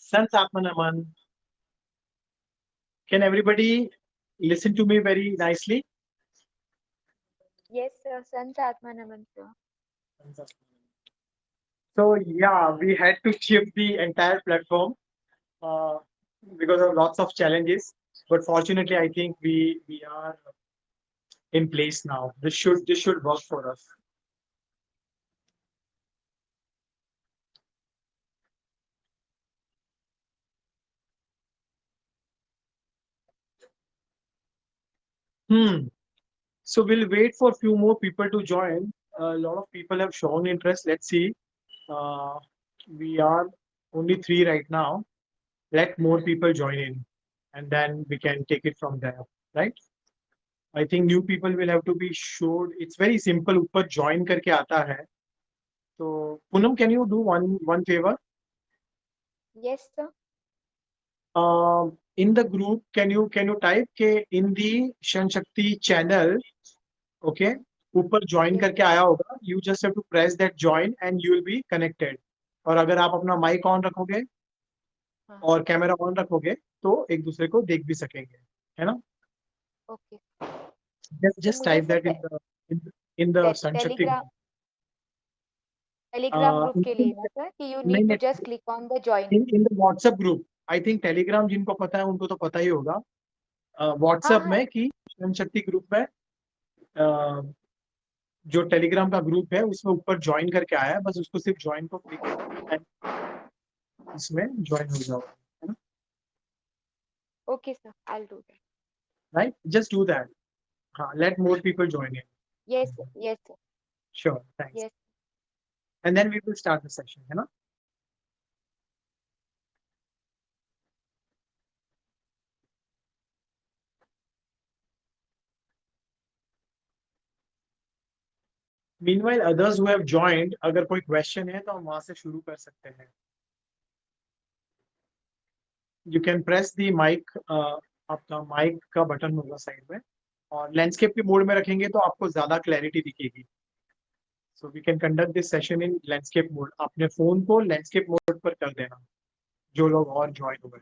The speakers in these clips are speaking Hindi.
Sant Atmanaman. Can everybody listen to me very nicely? Yes, sir. Sant Atmanaman, sir. So yeah, we had to shift the entire platform uh, because of lots of challenges. But fortunately, I think we are in place now. This should work for us. Hmm. So we'll wait for a few more people to join. A lot of people have shown interest. Let's see. Uh, we are only three right now. Let more people join in, and then we can take it from there. Right? I think new people will have to be showed. It's very simple. ऊपर join करके आता है. So Poonam, can you do one favor? Yes, sir. In the group, can you type के in the Shan Shakti channel, okay? ऊपर join Yes, करके sir. आया होगा. You just have to press that join and you will be connected. और अगर आप अपना mic on रखोगे हाँ, और कैमरा ऑन रखोगे तो एक दूसरे को देख भी सकेंगे, है ना? ओके। तो Just मुझे type sir that in the Sun Shakti Telegram group. Telegram group In, के लिए ना सर कि यू नहीं नीड टू नहीं, just click on the join. in the WhatsApp group. I think Telegram जिनको पता है उनको तो पता ही होगा. हाँ व्हाट्सएप हाँ में कि सन शक्ति ग्रुप में अ, जो टेलीग्राम का ग्रुप है उसमें ऊपर ज्वाइन करके आया है, बस उसको सिर्फ ज्वाइन को क्लिक करो and इसमें ज्वाइन हो जाओ, है ना? Okay sir, I will do that. Right, just do that. हाँ, let more people join in. Yes yes sir. Sure, thanks. Yes. And then we will start the session, है ना? Meanwhile others who have joined, अगर कोई क्वेश्चन है तो हम वहां से शुरू कर सकते हैं. You can press the mic. आपका माइक का बटन होगा साइड में और लैंडस्केप के मोड में रखेंगे तो आपको ज्यादा क्लैरिटी दिखेगी. So we can conduct this session in landscape mode. अपने फोन को landscape mode पर कर देना जो लोग और ज्वाइन हुए.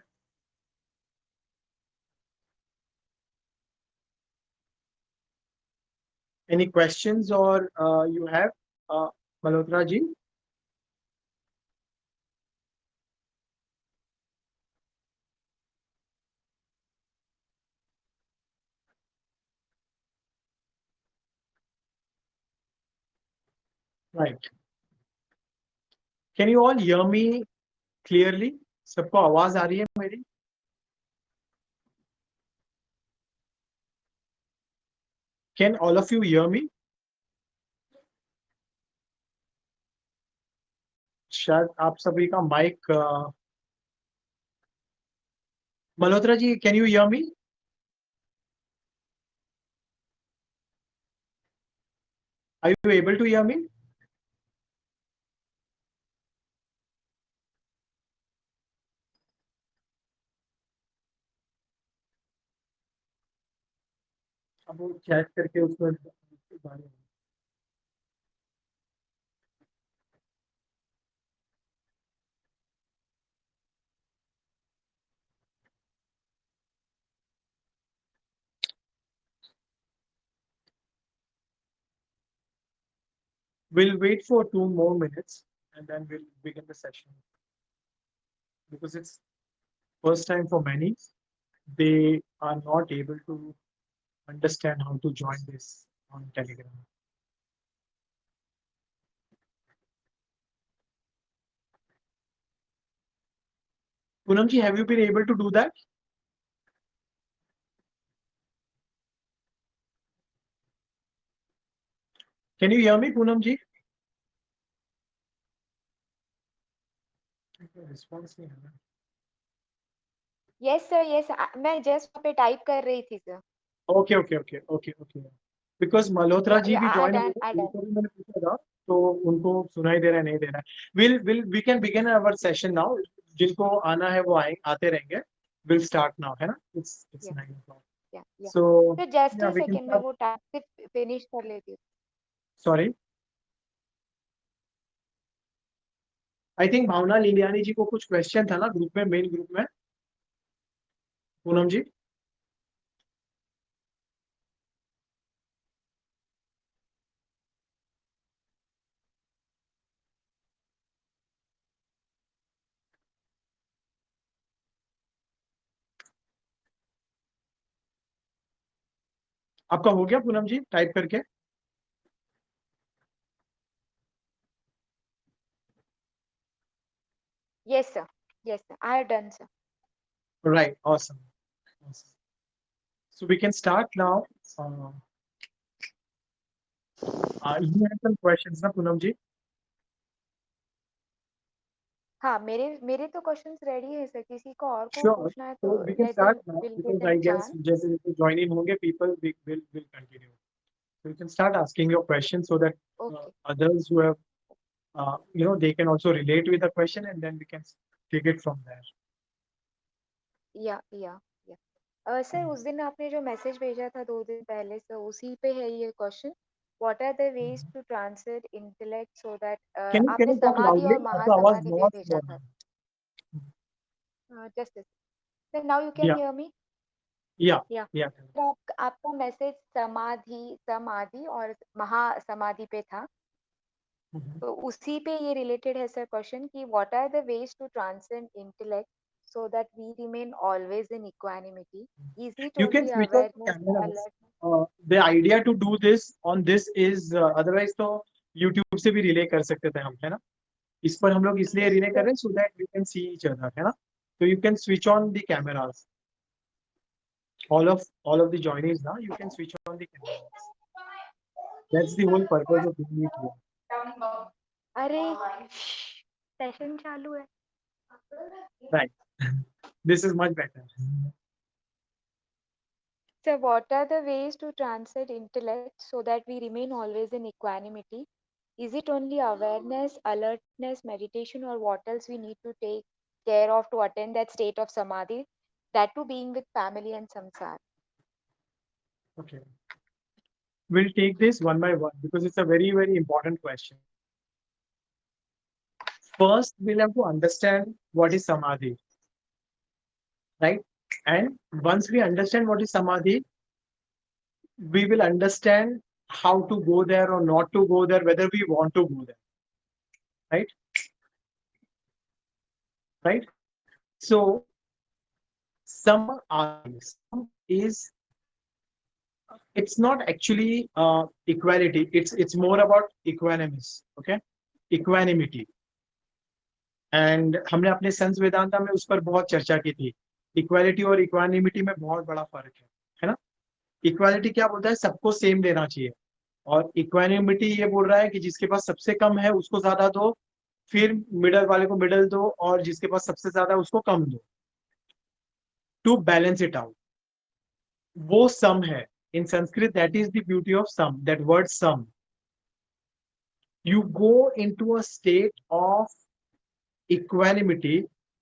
Any questions or you have Malhotra ji? Right. Can you all hear me clearly? सबको आवाज आ रही है मेरी? Can all of you hear me? शायद आप सभी का mic. Malhotra ji, can you hear me? Are you able to hear me? अब वो चैट करके उसमें we'll wait for 2 more minutes and then we'll begin the session because it's first time for many. They are not able to understand how to join this on Telegram. Poonam ji, have you been able to do that? Can you hear me, Poonam ji? Response नहीं आ रहा. यस सर यस, मैं जस्ट वहाँ पे टाइप कर रही थी सर। Okay. Because Malhotra या जी या भी आई join डन हुए, आई डन। उनको भी मैंने पूछा था तो उनको सुनाई दे रहा है नहीं दे रहा है. We can begin our session now. जिनको आना है वो आए आते रहेंगे. We'll start now, है ना? It's या 9 o'clock. या So तो just yeah, a we can second, मैं start. वो टास्क फिनिश कर लेती हूँ। Sorry. आई थिंक भावना लीलियानी जी को कुछ क्वेश्चन था ना ग्रुप में, मेन ग्रुप में। पूनम जी, आपका हो गया पूनम जी टाइप करके? Yes, sir. Yes, sir. I have done, sir. Right, awesome. So we can start now. You have some questions ना पूनम जी? हाँ, मेरे मेरे तो क्वेश्चंस रेडी है सर, किसी को और को Sure. पूछना है So तो we can let start them, now will give because them I guess chance. जैसे जैसे join in होंगे people will continue. So you can start asking your questions so that okay, others who have they can also relate with the question and then we can take it from there. या सर उस दिन आपने जो मैसेज भेजा था 2 दिन पहले सर, उसी पे है ये question. What are the ways to translate intellect so that Can आपने you talk समाधि loudly? और आपका आवाज महासमाधि भी बहुत भेजा slow था। है। Just sir, now you can Yeah, hear me? yeah, या yeah. तो आपका मैसेज समाधि समाधि और महासमाधि पे था, Mhm. तो उसी पे ये रिलेटेड है सर क्वेश्चन कि what are the ways to transcend intellect so that we remain always in equanimity? Is it You can only switch off the awareness, cameras. Alert? The idea to do this on this is otherwise तो YouTube से भी रिले कर सकते थे हम, है ना? इस पर हम लोग इसलिए रिले कर रहे हैं so that we can see each other, है ना? So you can switch on the cameras. All of the joinees now you can switch on the cameras. That's the whole purpose of doing it here. अरे सेशन चालू है। Right. This is much better. So what are the ways to transcend intellect so that we remain always in equanimity? Is it only awareness, alertness, meditation, or what else we need to take care of to attain that state of samadhi? That too being with family and samsara. Okay. We'll take this one by one because it's a very, very important question. First, we'll have to understand what is samadhi, right? And once we understand what is samadhi, we will understand how to go there or not to go there, whether we want to go there, right? Right? So, samadhi is it's not actually equality. It's more about equanimous, okay? Equanimity. And हमने अपने सेंस वेदांता में उस पर बहुत चर्चा की थी। इक्वालिटी और इक्वानिमिटी में बहुत बड़ा फर्क है ना? इक्वालिटी क्या बोलता है? सबको सेम देना चाहिए, और इक्वानिमिटी ये बोल रहा है कि जिसके पास सबसे कम है उसको ज्यादा दो, फिर मिडल वाले को मिडल दो, और जिसके पास सबसे ज्यादा उसको कम दो, टू बैलेंस इट आउट। वो सम है in Sanskrit. That is the beauty of सम, दैट वर्ड सम। You go into a state of equanimity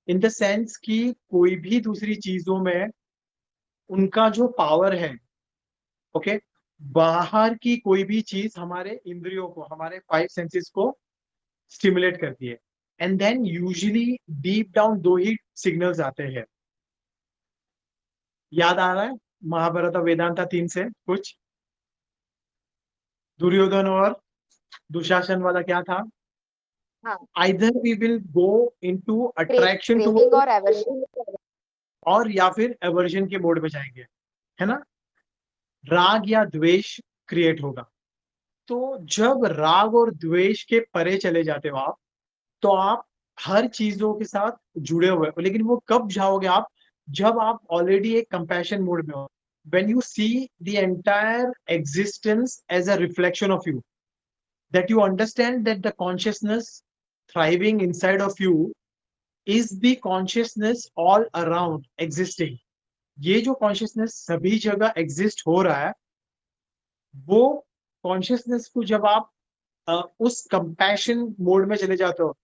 in the sense कि कोई भी दूसरी चीजों में उनका जो पावर है, ओके, बाहर की कोई भी चीज हमारे इंद्रियों को, हमारे 5 सेंसेस को स्टिमुलेट करती है, and then usually deep down दो ही सिग्नल्स आते हैं। याद आ रहा है महाभारत और वेदांता 3 से कुछ? दुर्योधन और दुशासन वाला क्या था? हाँ, either we will go into attraction to, craving और एवर्शन। और या फिर एवर्जन के मोड में जाएंगे, है ना? राग या द्वेष क्रिएट होगा। तो जब राग और द्वेष के परे चले जाते हो आप, तो आप हर चीजों के साथ जुड़े हुए हो। लेकिन वो कब जाओगे आप? जब आप ऑलरेडी एक कंपैशन मोड में हो, when you see the entire existence as a reflection of you, that you understand that the consciousness thriving inside of you is the consciousness all around existing। ये जो कॉन्शियसनेस सभी जगह एग्जिस्ट हो रहा है, वो कॉन्शियसनेस को जब आप उस कंपैशन मोड में चले जाते हो,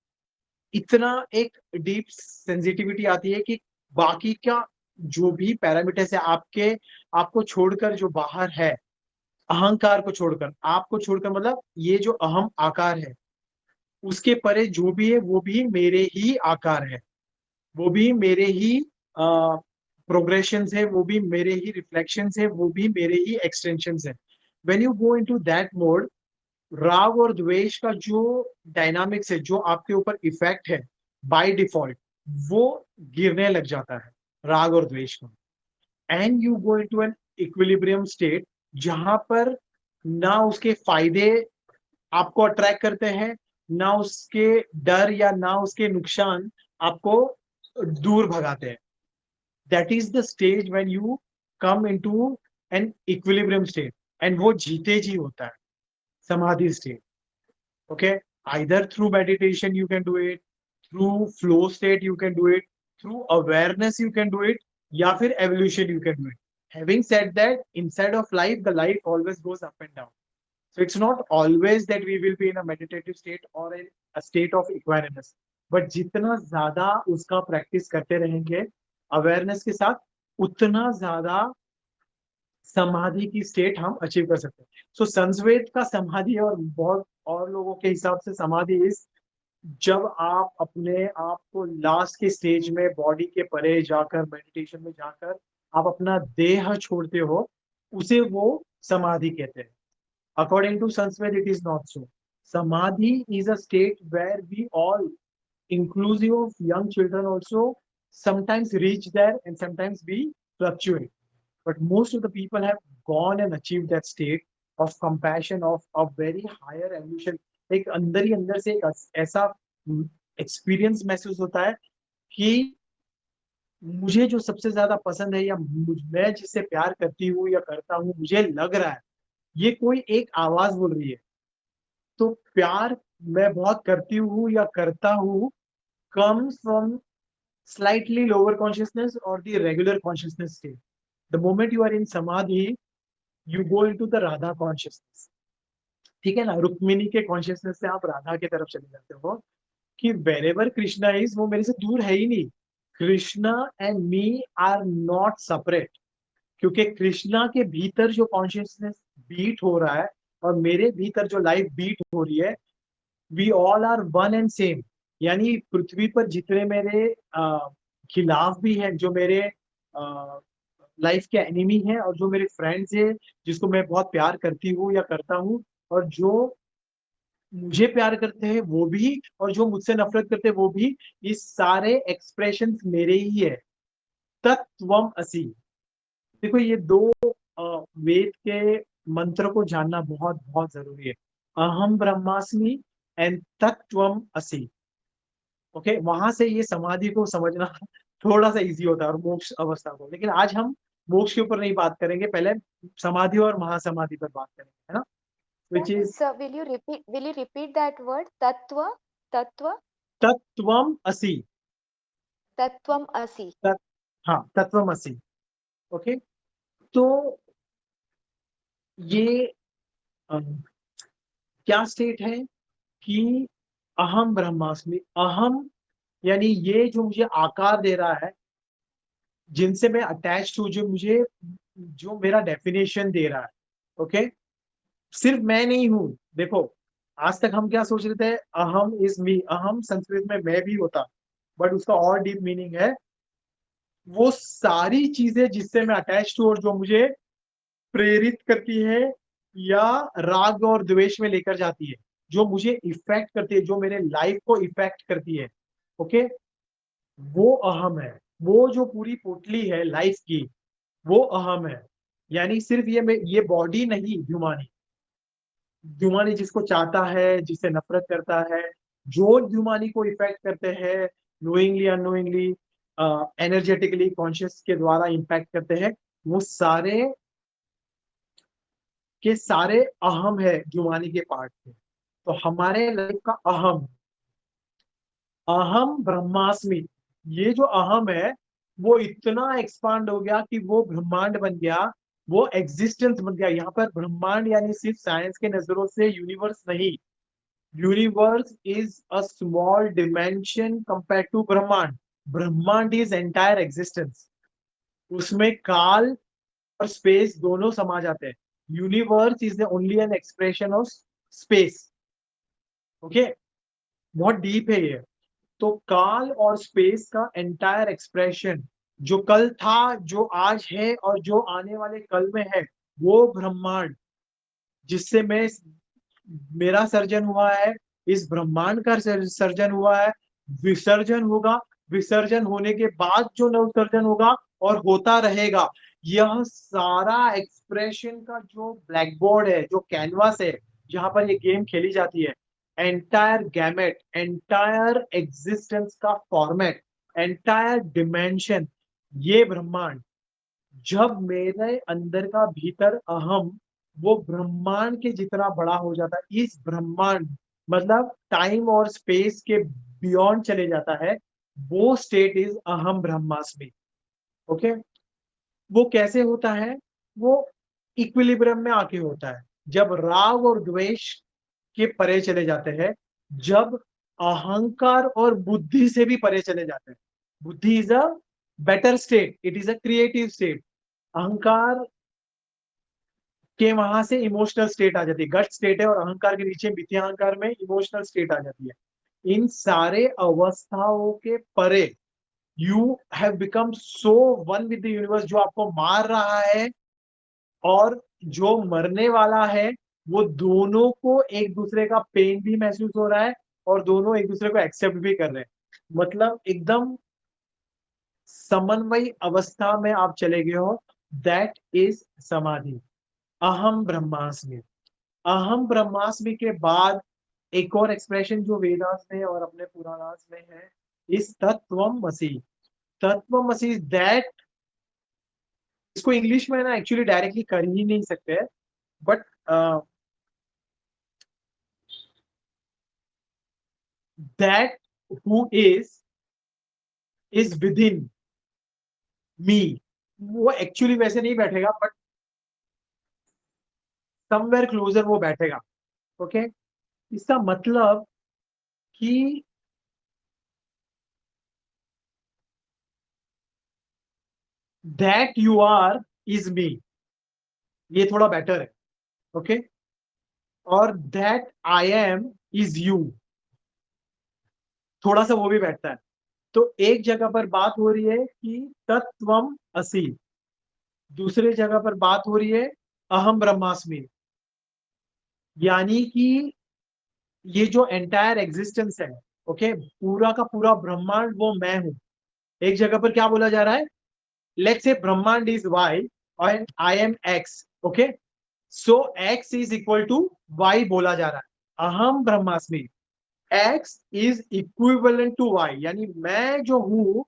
इतना एक डीप सेंसिटिविटी आती है कि बाकी का जो भी पैरामीटर्स है आपके, आपको छोड़कर जो बाहर है, अहंकार को छोड़कर, आपको छोड़कर, मतलब ये जो अहम आकार है, उसके परे जो भी है वो भी मेरे ही आकार है, वो भी मेरे ही प्रोग्रेशन है, वो भी मेरे ही रिफ्लेक्शन है, वो भी मेरे ही एक्सटेंशन है. When you go into that mode, राग और द्वेष का जो डायनामिक्स है, जो आपके ऊपर इफेक्ट है बाय डिफॉल्ट, वो गिरने लग जाता है राग और द्वेष का. And you go into an equilibrium state, जहां पर ना उसके फायदे आपको अट्रैक्ट करते हैं, ना उसके डर या ना उसके नुकसान आपको दूर भगाते हैं. That is the stage when you come into an equilibrium state. And वो जीते जी होता है समाधि state. Okay, either through meditation you can do it, through flow state you can do it, through awareness you can do it, या फिर evolution you can do it. Having said that, inside of life the life always goes up and down, so it's not always that we will be in a meditative state or in a state of equanimous. But जितना ज्यादा उसका प्रैक्टिस करते रहेंगे अवेयरनेस के साथ, उतना ज्यादा समाधि की स्टेट हम अचीव कर सकते हैं. सो संस्वेद का समाधि और बहुत और लोगों के हिसाब से समाधि इस, जब आप अपने आप को लास्ट के स्टेज में बॉडी के परे जाकर मेडिटेशन में जाकर आप अपना देह छोड़ते हो, उसे वो समाधि कहते हैं. According to Sanskrit it is not so. Samadhi is a state where we all, inclusive of young children also, sometimes reach there and sometimes we fluctuate. But most of the people have gone and achieved that state of compassion, of a very higher evolution. एक अंदर ही अंदर से एक ऐसा एक्सपीरियंस महसूस होता है कि मुझे जो सबसे ज्यादा पसंद है, या मैं जिससे प्यार करती हूँ या करता हूँ, मुझे लग रहा है ये कोई एक आवाज बोल रही है. तो प्यार मैं बहुत करती हूँ या करता हूँ comes from slightly lower consciousness or the regular consciousness state. The moment you are in samadhi, you go into the radha consciousness. ठीक है ना, रुक्मिणी के कॉन्शियसनेस से आप राधा की तरफ चले जाते हो कि वेरेवर कृष्णा इज, वो मेरे से दूर है ही नहीं. Krishna and me are not separate, क्योंकि कृष्णा के भीतर जो कॉन्शियसनेस बीट हो रहा है और मेरे भीतर जो लाइफ बीट हो रही है, we all are one and same. यानी पृथ्वी पर जितने मेरे खिलाफ भी हैं, जो मेरे लाइफ के एनिमी हैं, और जो मेरे फ्रेंड्स हैं जिसको मैं बहुत प्यार करती हूँ या करता हूँ, और जो मुझे प्यार करते हैं वो भी, और जो मुझसे नफरत करते हैं वो भी, ये सारे एक्सप्रेशन मेरे ही है. तत्वम असि. देखो ये दो वेद के मंत्र को जानना बहुत बहुत जरूरी है. अहम ब्रह्मास्मि एंड तत्वम असि. ओके, वहां से ये समाधि को समझना थोड़ा सा इजी होता है, और मोक्ष अवस्था को. लेकिन आज हम मोक्ष के ऊपर नहीं बात करेंगे, पहले समाधि और महासमाधि पर बात करेंगे, है ना, which is Sir, will you repeat that word? Tattva, तत्वम असि. tattvam asi. तत् हाँ, तत्वमसि. ओके. तो ये अ, क्या स्टेट है कि अहम ब्रह्मास्मि. अहम यानी ये जो मुझे आकार दे रहा है, जिनसे मैं अटैच हूँ, जो मुझे, जो मेरा डेफिनेशन दे रहा है. ओके, सिर्फ मैं नहीं हूं. देखो, आज तक हम क्या सोच रहे थे, अहम इज मी. अहम संस्कृत में मैं भी होता, बट उसका और डीप मीनिंग है वो सारी चीजें जिससे मैं अटैच हूँ और जो मुझे प्रेरित करती है या राग और द्वेष में लेकर जाती है, जो मुझे इफेक्ट करती है, जो मेरे लाइफ को इफेक्ट करती है. ओके, वो अहम है. वो जो पूरी पोटली है लाइफ की, वो अहम है. यानी सिर्फ ये बॉडी नहीं, ह्यूमनी. ह्यूमनी जिसको चाहता है, जिससे नफरत करता है, जो ह्यूमनी को इफेक्ट करते हैं, नोइंगली अननोइंगली, एनर्जेटिकली कॉन्शियस के द्वारा इम्पैक्ट करते हैं, वो सारे के सारे अहम है ह्यूमनी के पार्ट में. तो हमारे लाइफ का अहम, अहम ब्रह्मास्मि, ये जो अहम है वो इतना एक्सपांड हो गया कि वो ब्रह्मांड बन गया, वो एग्जिस्टेंस बन गया. यहाँ पर ब्रह्मांड यानी सिर्फ साइंस के नजरों से यूनिवर्स नहीं. Universe is a small dimension compare to ब्रह्मांड. ब्रह्मांड इज एंटायर एग्जिस्टेंस. उसमें काल और स्पेस दोनों समा जाते हैं. Universe is the only an expression of space. Okay, बहुत डीप है ये। तो काल और स्पेस का एंटायर एक्सप्रेशन, जो कल था, जो आज है और जो आने वाले कल में है, वो ब्रह्मांड जिससे मैं, मेरा सर्जन हुआ है, इस ब्रह्मांड का सर्जन हुआ है, विसर्जन होगा, विसर्जन होने के बाद जो नवसर्जन होगा और होता रहेगा, यह सारा एक्सप्रेशन का जो ब्लैक बोर्ड है, जो कैनवास है, जहां पर ये गेम खेली जाती है, एंटायर गैमेट, एंटायर एग्जिस्टेंस का फॉर्मेट, एंटायर डिमेंशन, ये ब्रह्मांड, जब मेरे अंदर का भीतर अहम वो ब्रह्मांड के जितना बड़ा हो जाता है, इस ब्रह्मांड मतलब टाइम और स्पेस के बियॉन्ड चले जाता है, वो स्टेट इज अहम ब्रह्मास्मि। ओके। वो कैसे होता है? वो इक्विलिब्रियम में आके होता है, जब राग और द्वेष के परे चले जाते हैं, जब अहंकार और बुद्धि से भी परे चले जाते हैं। बुद्धि is a better state, it is a creative state. अहंकार के वहां से इमोशनल स्टेट आ जाती है, गट स्टेट है, और अहंकार के नीचे मिथ्या अहंकार में इमोशनल स्टेट आ जाती है। इन सारे अवस्थाओं के परे you have become so one with the universe, जो आपको मार रहा है और जो मरने वाला है, वो दोनों को एक दूसरे का पेन भी महसूस हो रहा है और दोनों एक दूसरे को एक्सेप्ट भी कर रहे हैं। मतलब एकदम समन्वय अवस्था में आप चले गए हो। दैट इज समाधि, अहम ब्रह्मास्मि। अहम ब्रह्मास्मि के बाद एक और एक्सप्रेशन जो वेदास में और अपने पुराणास में है, इस तत्वमसि। तत्वमसि दैट, इसको इंग्लिश में ना एक्चुअली डायरेक्टली कर ही नहीं सकते, but that who is within me. वो एक्चुअली वैसे नहीं बैठेगा, बट समवेयर क्लोजर वो बैठेगा। ओके। इसका मतलब कि that you are is me, ये थोड़ा बेटर है। ओके। और that I am is you, थोड़ा सा वो भी बैठता है। तो एक जगह पर बात हो रही है कि तत्वम असि, दूसरे जगह पर बात हो रही है अहम ब्रह्मास्मि, यानी कि ये जो एंटायर एग्जिस्टेंस है, ओके, पूरा का पूरा ब्रह्मांड वो मैं हूं। एक जगह पर क्या बोला जा रहा है? लेट्स से ब्रह्मांड इज वाई और I am X. Okay. So X is equal to Y बोला जा रहा है, अहम ब्रह्मास्मि। X is equivalent to Y, यानी मैं जो हूं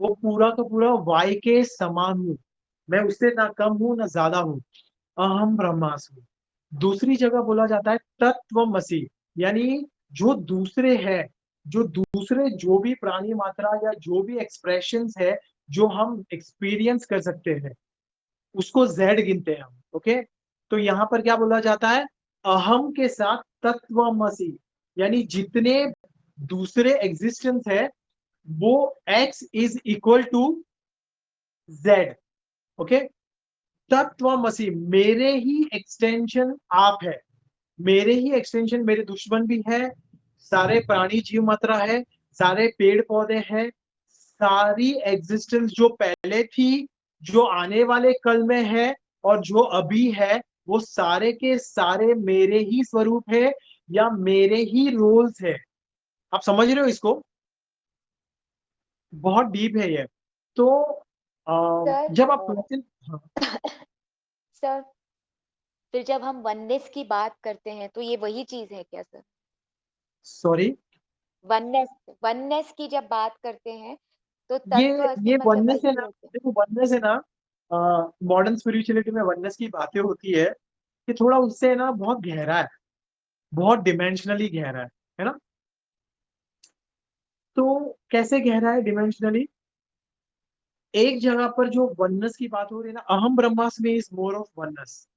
वो पूरा का पूरा वाई के समान हूं। मैं उससे ना कम हूं ना ज्यादा हूं, अहम ब्रह्मास्मि। दूसरी जगह बोला जाता है तत्वमसि, यानी जो दूसरे है, जो दूसरे जो भी प्राणी मात्रा या जो भी एक्सप्रेशंस है जो हम एक्सपीरियंस कर सकते हैं, उसको जेड गिनते हैं हम। ओके। तो यहां पर क्या बोला जाता है? अहम के साथ तत्वमसि, यानी जितने दूसरे एग्जिस्टेंस है वो x is equal to z. Okay. तत्वमसि, मेरे ही एक्सटेंशन आप है, मेरे ही एक्सटेंशन मेरे दुश्मन भी है, सारे प्राणी जीव मात्रा है, सारे पेड़ पौधे हैं, सारी एग्जिस्टेंस जो पहले थी, जो आने वाले कल में है और जो अभी है, वो सारे के सारे मेरे ही स्वरूप है या मेरे ही रोल्स है। आप समझ रहे हो इसको? बहुत डीप है ये। तो सर जब आप क्वेश्चन, सर, फिर जब हम वननेस की बात करते हैं तो ये वही चीज है क्या सर? सॉरी, वननेस, वननेस की जब बात करते हैं तो ये तत्व असली ये मतलब वननेस है वही ना, है क्या? देखो वननेस है ना, मॉडर्न स्पिरिचुअलिटी में वननेस की बातें होती है कि थोड़ा उससे ना बहुत गहरा है, बहुत डिमेंशनली गहरा है ना। तो कैसे गहरा है डिमेंशनली? एक जगह पर जो वननेस की बात हो रही है ना, अहम ब्रह्मास्मि is more of oneness.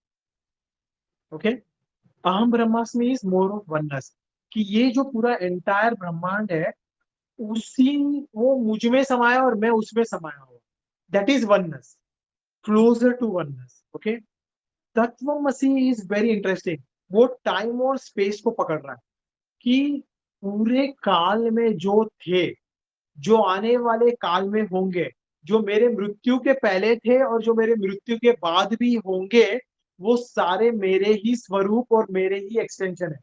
Okay. अहम ब्रह्मास्मि इज मोर ऑफ वननेस, कि ये जो पूरा एंटायर ब्रह्मांड है, उसी, वो मुझ में समाया और मैं उसमें समाया हुआ, that is oneness, closer to oneness. Okay. Tattvamasi is very interesting, वो टाइम और स्पेस को पकड़ रहा है कि पूरे काल में जो थे, जो आने वाले काल में होंगे, जो मेरे मृत्यु के पहले थे और जो मेरे मृत्यु के बाद भी होंगे, वो सारे मेरे ही स्वरूप और मेरे ही एक्सटेंशन है।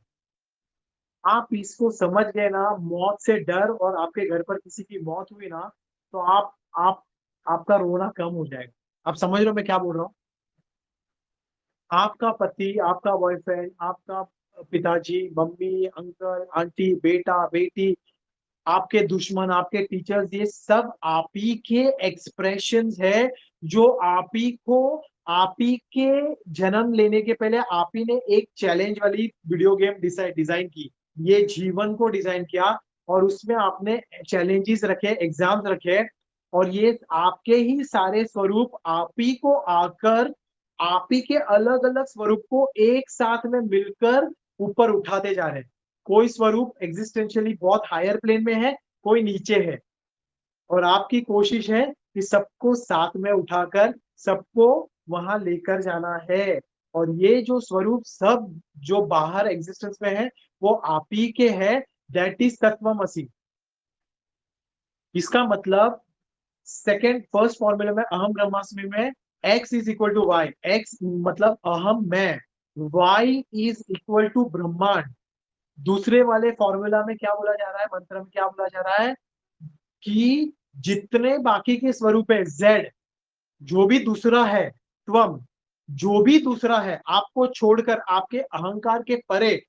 आप इसको समझ गए ना, मौत से डर, और आपके घर पर किसी की मौत हुई ना, तो आप आपका रोना कम हो जाएगा। आप समझ रहे हो मैं क्या बोल रहा हूँ? आपका पति, आपका बॉयफ्रेंड, आपका पिताजी, मम्मी, अंकल, आंटी, बेटा, बेटी, आपके दुश्मन, आपके टीचर्स, ये सब आप ही के एक्सप्रेशंस है, जो आप ही को, आप ही के जन्म लेने के पहले आप ही ने एक चैलेंज वाली वीडियो गेम डिजाइन की, ये जीवन को डिजाइन किया, और उसमें आपने चैलेंजेस रखे, एग्जाम्स रखे, और ये आपके ही सारे स्वरूप आप ही को आकर, आप ही के अलग अलग स्वरूप को एक साथ में मिलकर ऊपर उठाते जा रहे हैं। कोई स्वरूप एग्जिस्टेंशियली बहुत हायर प्लेन में है, कोई नीचे है, और आपकी कोशिश है कि सबको साथ में उठाकर सबको वहां लेकर जाना है। और ये जो स्वरूप सब जो बाहर एग्जिस्टेंस में है, वो आप ही के है। That is tattvamasi. इसका मतलब सेकेंड फर्स्ट फॉर्मूले में अहम ब्रह्मास्मि में x is equal to Y, x मतलब अहम मैं, y इज इक्वल टू ब्रह्मांड। दूसरे वाले फॉर्मूला में क्या बोला जा रहा है, मंत्र में क्या बोला जा रहा है, कि जितने बाकी के स्वरूप है, z, जो भी दूसरा है, त्वम, जो भी दूसरा है, आपको छोड़कर, आपके अहंकार के परे,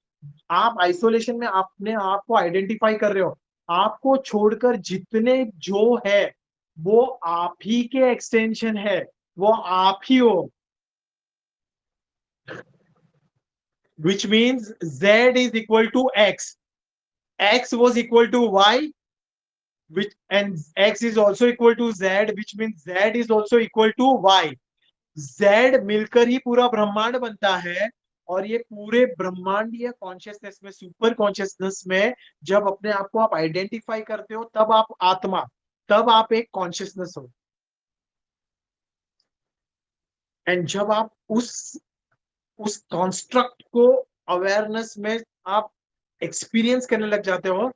आप आइसोलेशन में अपने आप को आइडेंटिफाई कर रहे हो, आपको छोड़कर जितने जो है, वो आप ही के एक्सटेंशन है, वो आप ही हो। Which means z is equal to x, x was equal to y, which and x is also equal to z, which means z is also equal to y। z मिलकर ही पूरा ब्रह्मांड बनता है, और ये पूरे ब्रह्मांडीय कॉन्शियसनेस में, सुपर कॉन्शियसनेस में, जब अपने आप को आप आइडेंटिफाई करते हो, तब आप आत्मा, तब आप एक कॉन्शियसनेस हो। एंड जब आप उस कॉन्स्ट्रक्ट को अवेयरनेस में आप एक्सपीरियंस करने लग जाते हो,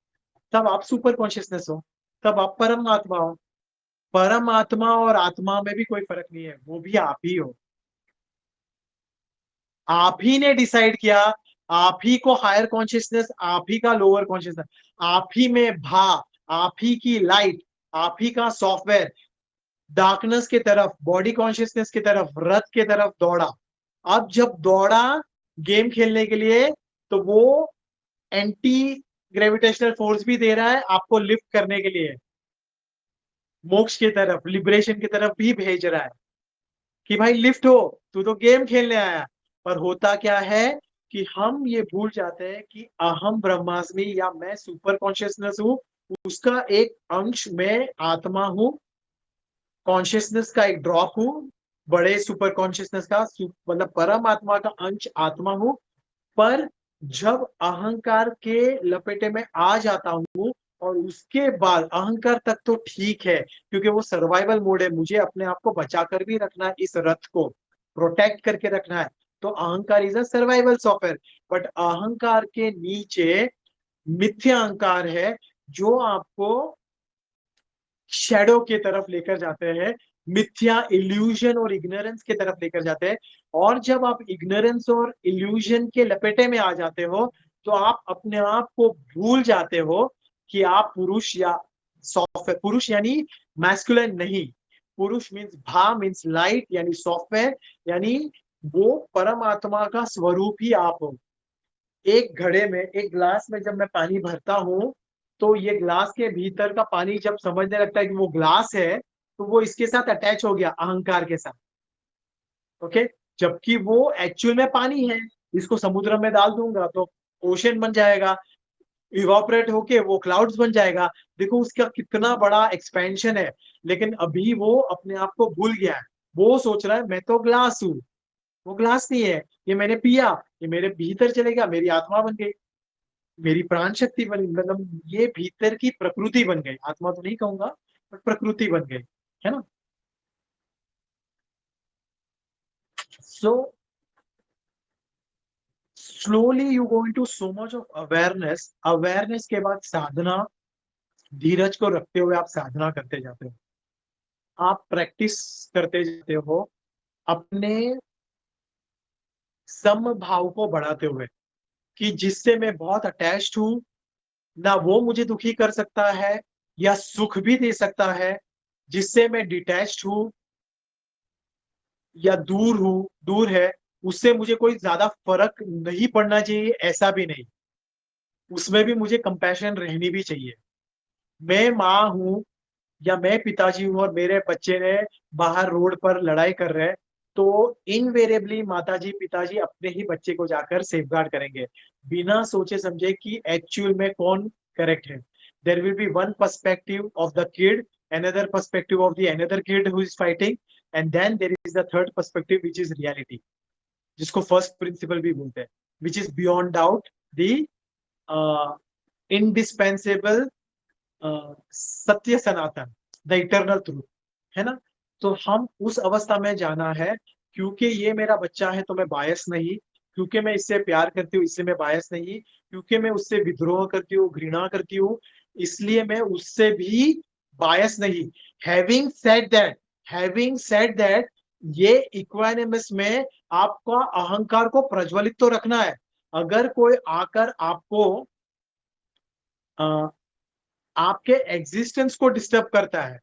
तब आप सुपर कॉन्शियसनेस हो, तब आप परमात्मा हो। परमात्मा और आत्मा में भी कोई फर्क नहीं है, वो भी आप ही हो। आप ही ने डिसाइड किया, आप ही को हायर कॉन्शियसनेस, आप ही का लोअर कॉन्शियसनेस, आप ही में भा, आप ही की लाइट, आप ही का सॉफ्टवेयर डार्कनेस की तरफ, बॉडी कॉन्शियसनेस की तरफ, रथ की तरफ दौड़ा। अब जब दौड़ा गेम खेलने के लिए, तो वो एंटी ग्रेविटेशनल फोर्स भी दे रहा है आपको लिफ्ट करने के लिए, मोक्ष की तरफ, लिबरेशन की तरफ भी भेज रहा है, कि भाई लिफ्ट हो, तू तो गेम खेलने आया। पर होता क्या है कि हम ये भूल जाते हैं कि अहम ब्रह्मास्मि, या मैं सुपर कॉन्शियसनेस हूँ, उसका एक अंश मैं आत्मा हूँ, कॉन्शियसनेस का एक ड्रॉप हूँ, बड़े सुपर कॉन्शियसनेस का मतलब परमात्मा का अंश आत्मा हूँ। पर जब अहंकार के लपेटे में आ जाता हूँ, और उसके बाद अहंकार तक तो ठीक है, क्योंकि वो सर्वाइवल मोड है, मुझे अपने आप को बचा कर भी रखना है, इस रथ को प्रोटेक्ट करके रखना है, तो अहंकार is a survival software. But अहंकार के नीचे मिथ्या अहंकार है, जो आपको शेडो की तरफ लेकर जाते हैं, मिथ्या, इल्यूजन और इग्नोरेंस की तरफ लेकर जाते हैं। और जब आप इग्नोरेंस और इल्यूजन के लपेटे में आ जाते हो, तो आप अपने आप को भूल जाते हो कि आप पुरुष या सॉफ्टवेयर, पुरुष यानी मैस्कुलिन नहीं, पुरुष मीन्स भा, मीन्स लाइट, यानी सॉफ्टवेयर, यानी वो परमात्मा का स्वरूप ही आप हो। एक घड़े में, एक ग्लास में जब मैं पानी भरता हूँ, तो ये ग्लास के भीतर का पानी जब समझने लगता है कि वो ग्लास है, तो वो इसके साथ अटैच हो गया, अहंकार के साथ। ओके, जबकि वो एक्चुअल में पानी है। इसको समुद्र में डाल दूंगा तो ओशन बन जाएगा, इवापोरेट होके वो क्लाउड्स बन जाएगा। देखो उसका कितना बड़ा एक्सपेंशन है। लेकिन अभी वो अपने आप को भूल गया है, वो सोच रहा है मैं तो ग्लास हूँ। वो ग्लास नहीं है, ये मैंने पिया, ये मेरे भीतर चलेगा, मेरी आत्मा बन गई, मेरी प्राण शक्ति बन, मतलब ये भीतर की प्रकृति बन गई, आत्मा तो नहीं कहूंगा, बट प्रकृति बन गई, है ना। So slowly you go into so much of awareness, awareness के बाद साधना, धीरज को रखते हुए आप साधना करते जाते हो, आप प्रैक्टिस करते जाते हो अपने समभाव को बढ़ाते हुए, कि जिससे मैं बहुत अटैच्ड हूं, ना वो मुझे दुखी कर सकता है या सुख भी दे सकता है, जिससे मैं डिटैच्ड हूं या दूर है, उससे मुझे कोई ज्यादा फर्क नहीं पड़ना चाहिए, ऐसा भी नहीं, उसमें भी मुझे कंपैशन रहनी भी चाहिए। मैं माँ हूं या मैं पिताजी हूं और मेरे बच्चे ने बाहर रोड पर लड़ाई कर रहे हैं, तो इनवेरिएबली माताजी पिताजी अपने ही बच्चे को जाकर सेफगार्ड करेंगे, बिना सोचे समझे कि एक्चुअल में कौन करेक्ट है। There will be one perspective of the kid, another perspective of the another kid who is fighting, and then there is the third perspective which is reality, जिसको फर्स्ट प्रिंसिपल भी बोलते हैं, which is beyond doubt the indispensable सत्य सनातन, द इटर्नल ट्रूथ, है ना। तो हम उस अवस्था में जाना है, क्योंकि ये मेरा बच्चा है तो मैं बायस नहीं, क्योंकि मैं इससे प्यार करती हूँ इससे मैं बायस नहीं, क्योंकि मैं उससे विद्रोह करती हूँ घृणा करती हूँ इसलिए मैं उससे भी बायस नहीं। हैविंग सेड दैट ये इक्वानिमस में आपका अहंकार को प्रज्वलित तो रखना है। अगर कोई आकर आपको आपके एग्जिस्टेंस को डिस्टर्ब करता है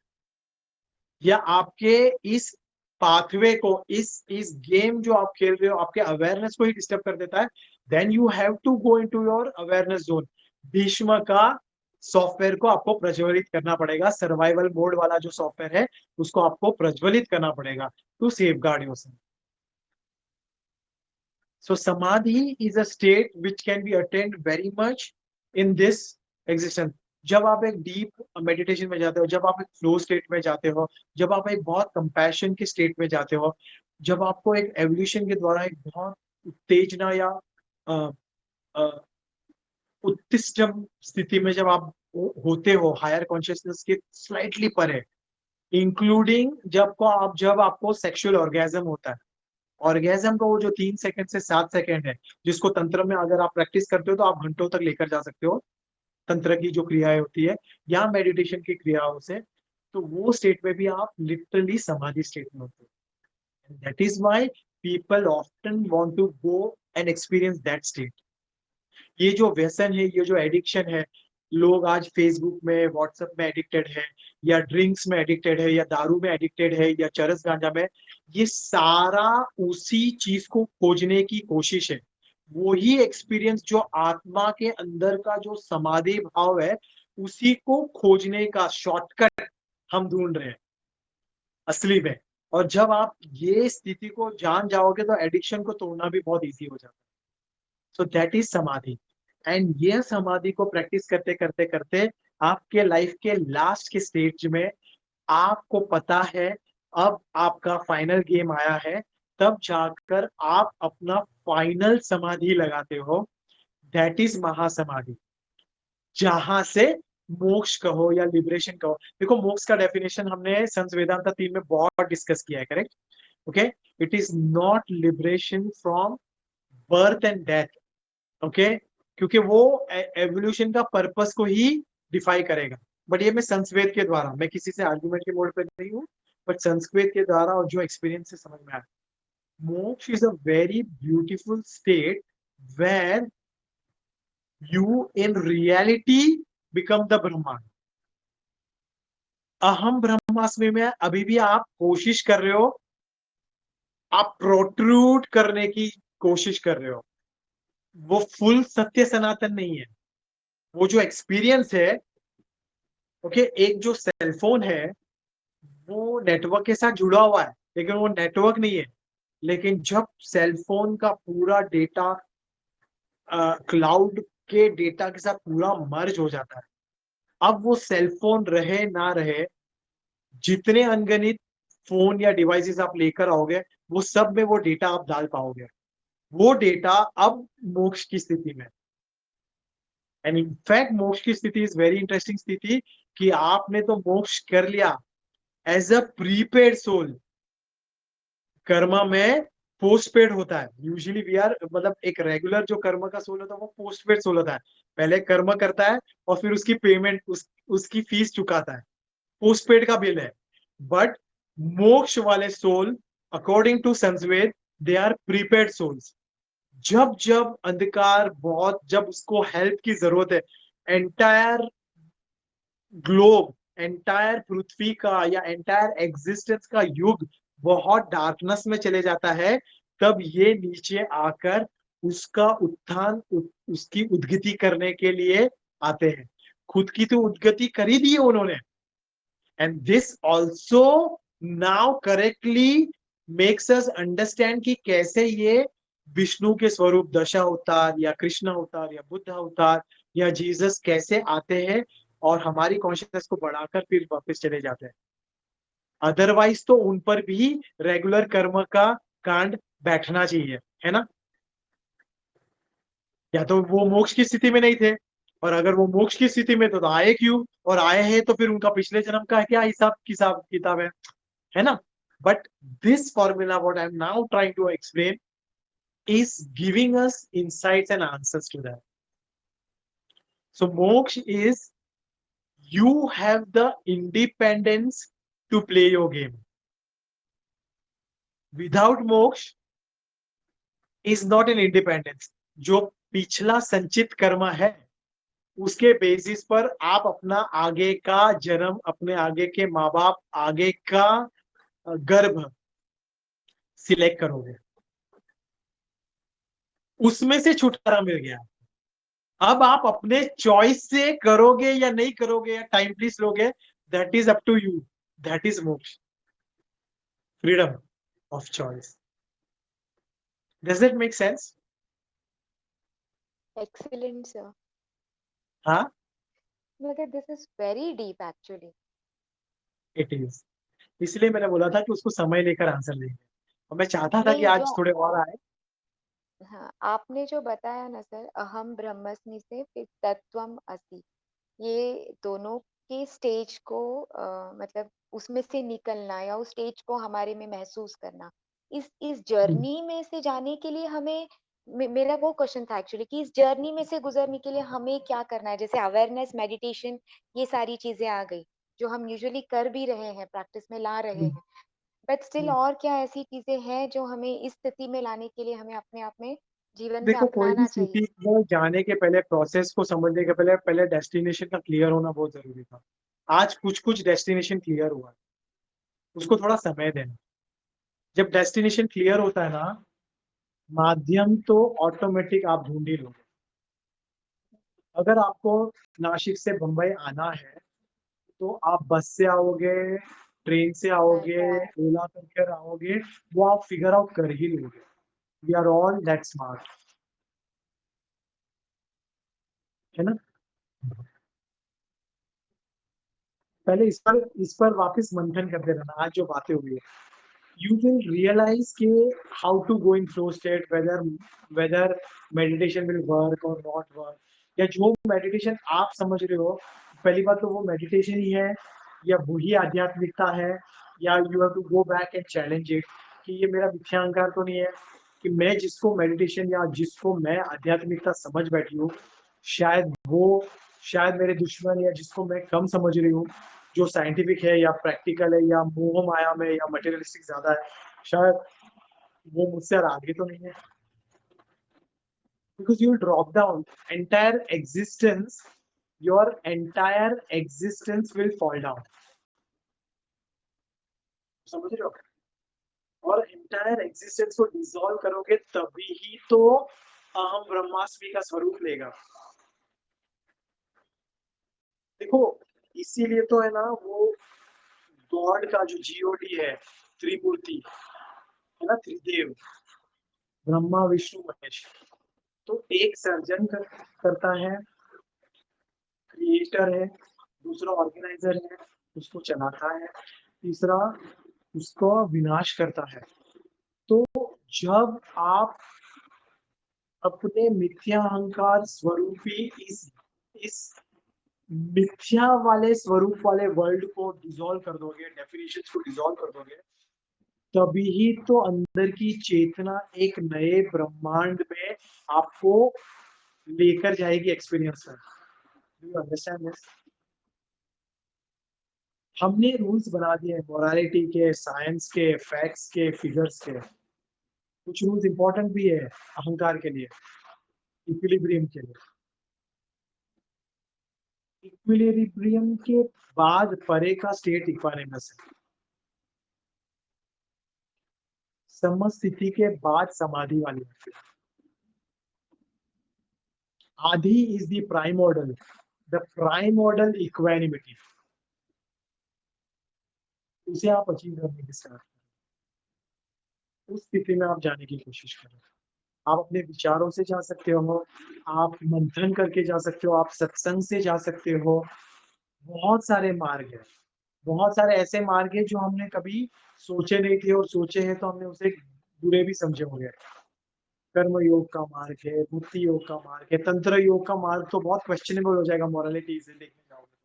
या आपके इस पाथवे को, इस गेम जो आप खेल रहे हो आपके अवेयरनेस को ही डिस्टर्ब कर देता है, then you have to go into your awareness zone. Bhishma का सॉफ्टवेयर को आपको प्रज्वलित करना पड़ेगा, सर्वाइवल मोड वाला जो सॉफ्टवेयर है उसको आपको प्रज्वलित करना पड़ेगा to safeguard yourself. So samadhi is a state which can be attained very much in this existence. जब आप एक डीप मेडिटेशन में जाते हो, जब आप एक फ्लो स्टेट में जाते हो, जब आप एक बहुत कंपैशन के स्टेट में जाते हो, जब आपको एक एवोल्यूशन के द्वारा एक बहुत उत्तेजना या अ, अ, उत्तिष्ठम स्थिति में जब आप होते हो हायर कॉन्शियसनेस के स्लाइटली परे, इंक्लूडिंग जब आपको सेक्सुअल ऑर्गेजम होता है। ऑर्गेजम का वो जो 3 सेकंड से 7 सेकंड है, जिसको तंत्र में अगर आप प्रैक्टिस करते हो तो आप घंटों तक लेकर जा सकते हो, तंत्र की जो क्रियाएं होती है या मेडिटेशन की क्रियाओं से, तो वो स्टेट में भी आप लिटरली समाधि स्टेट में होते हो। That is why people often want to go and experience that state. ये जो व्यसन है, ये जो एडिक्शन है, लोग आज फेसबुक में व्हाट्सएप में एडिक्टेड है, या ड्रिंक्स में एडिक्टेड है, या दारू में एडिक्टेड है, या चरस गांजा में, ये सारा उसी चीज को खोजने की कोशिश है। वही एक्सपीरियंस जो आत्मा के अंदर का जो समाधि भाव है, उसी को खोजने का शॉर्टकट हम ढूंढ रहे हैं असली में। और जब आप ये स्थिति को जान जाओगे तो एडिक्शन को तोड़ना भी बहुत इजी हो जाता है। सो दैट इज समाधि। एंड ये समाधि को प्रैक्टिस करते करते करते आपके लाइफ के लास्ट के स्टेज में आपको पता है अब आपका फाइनल गेम आया है, तब जाकर आप अपना फाइनल समाधि लगाते हो, दैट इज महासमाधि, जहां से मोक्ष कहो या लिबरेशन कहो। देखो मोक्ष का डेफिनेशन हमने संत वेदांता 3 में बहुत डिस्कस किया है, correct. Okay, it is not liberation from birth and death, okay, क्योंकि वो एवोल्यूशन का पर्पस को ही डिफाई करेगा। बट ये मैं संस्कृत के द्वारा, मैं किसी से आर्गुमेंट के मोड पे नहीं हूँ, बट संस्कृत के द्वारा और जो एक्सपीरियंस से समझ में आया, मोक्ष is a very beautiful state where you in reality become the ब्रह्मांड। अहम ब्रह्मास्मि में अभी भी आप कोशिश कर रहे हो, आप प्रोट्रूड करने की कोशिश कर रहे हो, वो फुल सत्य सनातन नहीं है। वो जो एक्सपीरियंस है, ओके, एक जो सेलफोन है वो नेटवर्क के साथ जुड़ा हुआ है, लेकिन वो नेटवर्क नहीं है। लेकिन जब सेलफोन का पूरा डेटा क्लाउड के डेटा के साथ पूरा मर्ज हो जाता है, अब वो सेलफोन रहे ना रहे, जितने अनगिनत फोन या डिवाइसेस आप लेकर आओगे, वो सब में वो डेटा आप डाल पाओगे। वो डेटा अब मोक्ष की स्थिति में, एंड इनफैक्ट मोक्ष की स्थिति इज वेरी इंटरेस्टिंग स्थिति, कि आपने तो मोक्ष कर लिया as a prepaid soul, karma में पोस्ट पेड होता है यूजुअली वी आर, मतलब एक रेगुलर जो कर्म का सोल होता है वो पोस्ट पेड सोल होता है, पहले कर्म करता है और फिर उसकी पेमेंट उसकी फीस चुकाता है, पोस्ट पेड का बिल है। बट मोक्ष वाले सोल अकॉर्डिंग टू संस्वेद दे आर प्रीपेड सोल्स। जब जब अंधकार बहुत, जब उसको हेल्प की जरूरत है, एंटायर ग्लोब, एंटायर पृथ्वी का या एंटायर एग्जिस्टेंस का युग बहुत डार्कनेस में चले जाता है, तब ये नीचे आकर उसका उत्थान उसकी उद्गति करने के लिए आते हैं। खुद की तो उद्गति करी दी है उन्होंने, and this also now correctly makes us understand कि कैसे ये विष्णु के स्वरूप दशा अवतार या कृष्ण अवतार या बुद्ध अवतार या जीसस कैसे आते हैं और हमारी कॉन्शियसनेस को बढ़ाकर फिर वापस चले जाते हैं। अदरवाइज तो उन पर भी रेगुलर कर्म का कांड बैठना चाहिए, है ना। या तो वो मोक्ष की स्थिति में नहीं थे, और अगर वो मोक्ष की स्थिति में तो आए क्यों, और आए हैं तो फिर उनका पिछले जन्म का क्या हिसाब किताब किताब है ना। But this formula what I am now trying to explain is giving us insights and answers to that. So moksha is you have the independence to play your game. Without moksha is not an independence. जो पिछला संचित कर्म है उसके बेसिस पर आप अपना आगे का जन्म, अपने आगे के माँ बाप, आगे का गर्भ सिलेक्ट करोगे, उसमें से छुटकारा मिल गया। अब आप अपने चॉइस से करोगे या नहीं करोगे या टाइम प्लीज लोगे, that is up to you, that is moksha, freedom of choice. Does it make sense? Excellent, sir. हाँ, Mother, this is very deep actually. It is. इसलिए मैंने बोला था कि उसको समय लेकर आंसर देंगे, और मैं चाहता था कि नहीं, आज जो थोड़े और आए। हाँ, आपने जो बताया ना सर, अहम ब्रह्मस्मि से फिर तत्वम असि, ये दोनों के स्टेज को मतलब उसमें से निकलना या उस स्टेज को हमारे में महसूस करना, इस जर्नी में से जाने के लिए हमें मेरा वो क्वेश्चन था एक्चुअली कि इस जर्नी में से गुजरने के लिए हमें क्या करना है। जैसे अवेयरनेस, मेडिटेशन, ये सारी चीजें आ गई जो हम यूजुअली कर भी रहे हैं, प्रैक्टिस में ला रहे हैं, बट स्टिल और क्या ऐसी चीजें हैं जो हमें इस स्थिति में लाने के लिए हमें अपने आप में जीवन में देखो, कोई भी अपनाना चाहिए। स्थिति में जाने के पहले, प्रोसेस को समझने के पहले पहले डेस्टिनेशन का क्लियर होना बहुत जरूरी था। आज कुछ कुछ डेस्टिनेशन क्लियर हुआ है, उसको थोड़ा समय देना। जब डेस्टिनेशन क्लियर होता है ना, माध्यम तो ऑटोमेटिक आप ढूंढ ही लोगे। अगर आपको नासिक से बंबई आना है तो आप बस से आओगे, ट्रेन से आओगे, बराबर। ओला करके आओगे, वो आप फिगर आउट कर ही लोगे। We are all that smart, है ना। पहले इस पर वापस मंथन करते रहना, आज जो बातें हुई है, you will realize कि how to go in flow state, whether meditation will work or not work, या जो मेडिटेशन आप समझ रहे हो, पहली बात तो वो मेडिटेशन ही है या वही आध्यात्मिकता है, या you have to go back and challenge it कि ये मेरा मिथ्या अहंकार तो नहीं है कि मैं जिसको मेडिटेशन या जिसको मैं आध्यात्मिकता समझ बैठी हूँ, शायद वो, शायद मेरे दुश्मन या जिसको मैं कम समझ रही हूँ, जो साइंटिफिक है या प्रैक्टिकल है या मोह माया में या मटेरियलिस्टिक ज्यादा है, शायद वो मुझसे आगे तो नहीं है। Because you drop down entire existence, your entire existence will fall down, समझ रहे हो। और एंटायर एग्जिस्टेंस को डिसॉल्व करोगे तभी ही तो अहम ब्रह्मास्मि का स्वरूप लेगा। देखो, इसीलिए तो है ना वो गॉड का जो जीओडी है, त्रिमूर्ति है ना, त्रिदेव, ब्रह्मा विष्णु महेश, तो एक सर्जन करता है, क्रिएटर है, दूसरा ऑर्गेनाइजर है, उसको चलाता है, तीसरा उसको विनाश करता है। तो जब आप अपने मिथ्या अहंकार स्वरूपी इस मिथ्या वाले स्वरूप वाले वर्ल्ड को डिसॉल्व कर दोगे, डेफिनेशन को डिसॉल्व कर दोगे, तभी ही तो अंदर की चेतना एक नए ब्रह्मांड में आपको लेकर जाएगी एक्सपीरियंस में। Do you understand this? हमने रूल्स बना दिए मोरालिटी के, साइंस के, फैक्ट्स के, फिगर्स के। कुछ रूल्स इंपॉर्टेंट भी है अहंकार के लिए, इक्विलिब्रियम के लिए। इक्विलिब्रियम के बाद परे का स्टेट इक्वानिमस है। समस्थिति के बाद समाधि वाली होती है। आदि इज द प्राइमोर्डल, द प्राइमोर्डल इक्वानिमिटी। उसे आप अचीव करने की स्टार्ट करें, उस स्थिति में आप जाने की कोशिश करें। आप अपने विचारों से जा सकते हो, आप मंथन करके जा सकते हो, आप सत्संग से जा सकते हो। बहुत सारे मार्ग है, बहुत सारे ऐसे मार्ग है जो हमने कभी सोचे नहीं थे, और सोचे हैं तो हमने उसे बुरे भी समझे होंगे। कर्म योग का मार्ग है, बुद्धि योग का मार्ग है, तंत्र योग का मार्ग तो बहुत क्वेश्चनेबल हो जाएगा मोरालिटी से देखने जाओगे,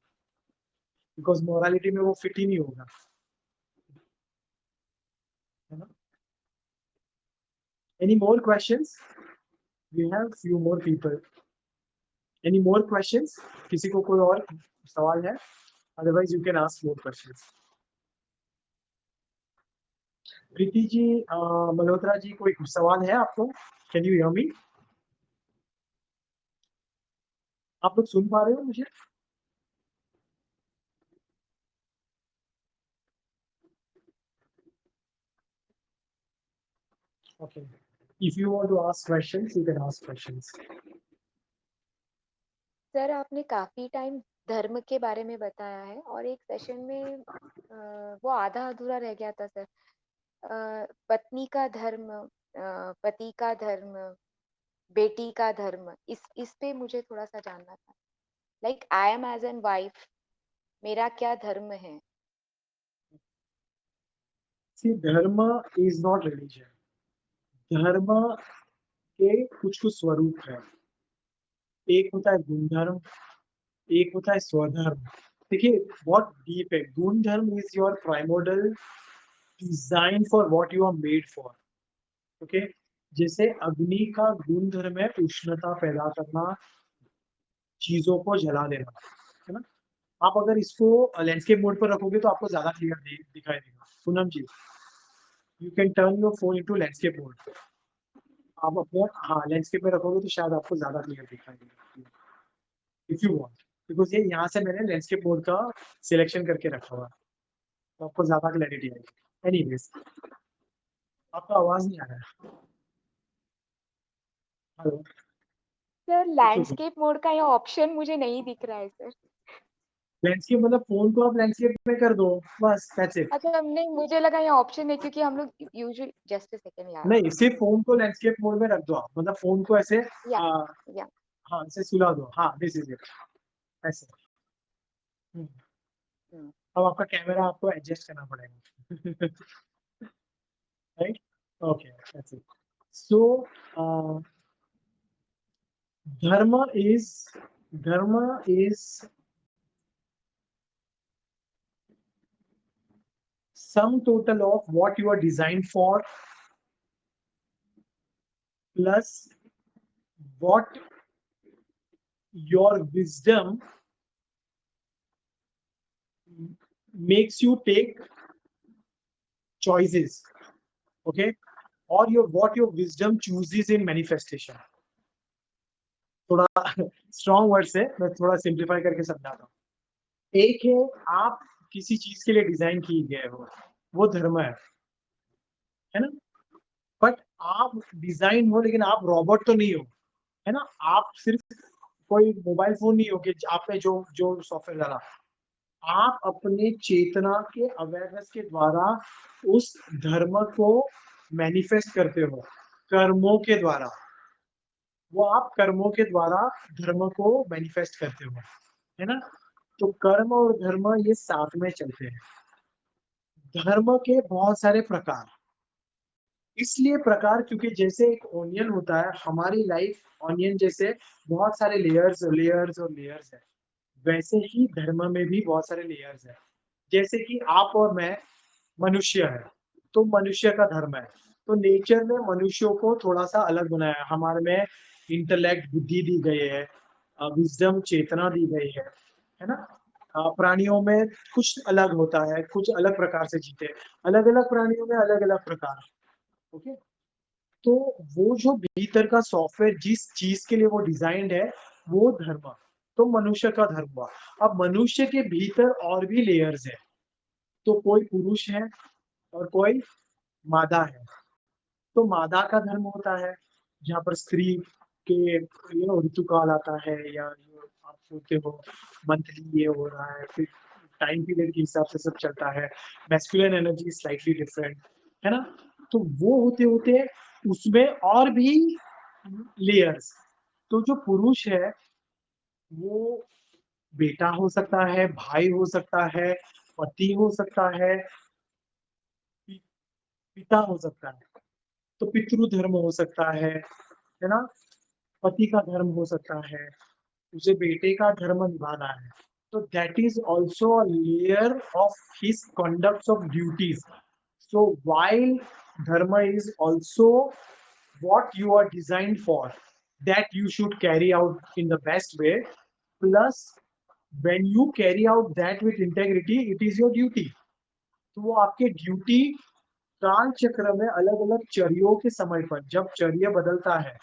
बिकॉज मोरालिटी में वो फिट ही नहीं होगा, है ना। Any more questions? We have few more people. Any more questions? किसी को कोई और सवाल है? Otherwise you can ask more questions. Preeti ji, Malhotra ji, कोई सवाल है आपको? Can you hear me? आप लोग सुन पा रहे हो मुझे? Okay. If you want to ask questions, you can ask questions. Sir आपने काफी टाइम धर्म के बारे में बताया है और एक सेशन में वो आधा अधूरा रह गया था सर। पत्नी का धर्म, पति का धर्म, बेटी का धर्म, इस पे मुझे थोड़ा सा जानना था। Like I am as an wife, मेरा क्या धर्म है? See, dharma is not religion. धर्म के कुछ कुछ स्वरूप है। एक होता है गुण धर्म, एक होता है स्वधर्म। देखिए बहुत डीप है। Guna dharma is your primordial design for what you are made for. Okay, जैसे अग्नि का गुण धर्म है उष्णता पैदा करना, चीजों को जला देना, है ना। आप अगर इसको लैंडस्केप मोड पर रखोगे तो आपको ज्यादा क्लियर दिखाई देगा। Poonam ji, you can turn your phone into landscape mode. आप अपने, हाँ, लैंडस्केप में रखोगे तो शायद आपको ज्यादा क्लियर दिखाई देगा, इफ यू वांट। बिकॉज ये यहाँ से मैंने लैंडस्केप मोड का सिलेक्शन करके रखा हुआ है, तो आपको ज्यादा क्लैरिटी आएगी। एनीवेज, आपका आवाज नहीं आ रहा है। हेलो। सर देखिए, लैंडस्केप मोड का ये ऑप्शन मुझे नहीं दिख रहा है सर। लैंडस्केप मतलब फोन को आप लैंडस्केप में कर दो, बस दैट्स इट। अच्छा, नहीं मुझे लगा ये ऑप्शन है क्योंकि हम लोग यूजुअली, जस्ट अ सेकंड यार। नहीं, सिर्फ फोन को लैंडस्केप मोड में रख दो आप, मतलब फोन को ऐसे या आ, या हाँ, ऐसे सुला दो। हाँ, दिस इज इट, ऐसे। हम्म, हम्म, अब आपका कैमरा आपको एडजस्ट करना पड़ेगा। Right, okay, that's it. So dharma is sum total of what you are designed for plus what your wisdom makes you take choices, okay, or your what your wisdom chooses in manifestation. थोड़ा स्ट्रॉन्ग वर्ड से मैं थोड़ा सिंप्लीफाई करके समझाता हूँ। एक है, आप किसी चीज के लिए डिजाइन किए गए हो, वो धर्म है ना। बट आप डिजाइन हो लेकिन आप रोबोट तो नहीं हो, है ना। आप सिर्फ कोई मोबाइल फोन नहीं हो कि आपने जो जो सॉफ्टवेयर डाला। आप अपने चेतना के अवेयरनेस के द्वारा उस धर्म को मैनिफेस्ट करते हो, कर्मों के द्वारा। वो आप कर्मों के द्वारा धर्म को मैनिफेस्ट करते हो, है ना। तो कर्म और धर्म ये साथ में चलते हैं। धर्म के बहुत सारे प्रकार, इसलिए प्रकार क्योंकि जैसे एक ओनियन होता है, हमारी लाइफ ऑनियन जैसे बहुत सारे लेयर्स लेयर्स और लेयर्स है, वैसे ही धर्म में भी बहुत सारे लेयर्स है। जैसे कि आप और मैं मनुष्य है, तो मनुष्य का धर्म है। तो नेचर ने मनुष्यों को थोड़ा सा अलग बनाया है। हमारे में इंटेलेक्ट बुद्धि दी गई है, विजडम चेतना दी गई है ना। प्राणियों में कुछ अलग होता है, कुछ अलग प्रकार से जीते, अलग अलग प्राणियों में अलग अलग प्रकार। ओके, तो वो जो भीतर का सॉफ्टवेयर जिस चीज के लिए वो डिजाइंड है, वो धर्म, तो मनुष्य का धर्म हुआ। अब मनुष्य के भीतर और भी लेयर्स है। तो कोई पुरुष है और कोई मादा है। तो मादा का धर्म होता है जहाँ पर स्त्री के ऋतुकाल आता है, या जो आप बोलते हो मंथली ये हो रहा है, फिर टाइम पीरियड के हिसाब से सब चलता है। मैस्कुलिन एनर्जी स्लाइटली डिफरेंट, है ना। तो वो होते होते उसमें और भी लेयर्स। तो जो पुरुष है वो बेटा हो सकता है, भाई हो सकता है, पति हो सकता है, पि- पिता हो सकता है। तो पितृ धर्म हो सकता है ना। पति का धर्म हो सकता है, उसे बेटे का धर्म निभाना है। तो that is also a layer of his conduct of duties. So while dharma is also what you are designed for, that you should carry out in the best way, plus when you carry out that with integrity, it is your duty। तो वो आपके ड्यूटी काल चक्र में अलग अलग चर्यों के समय पर जब चर्य बदलता है,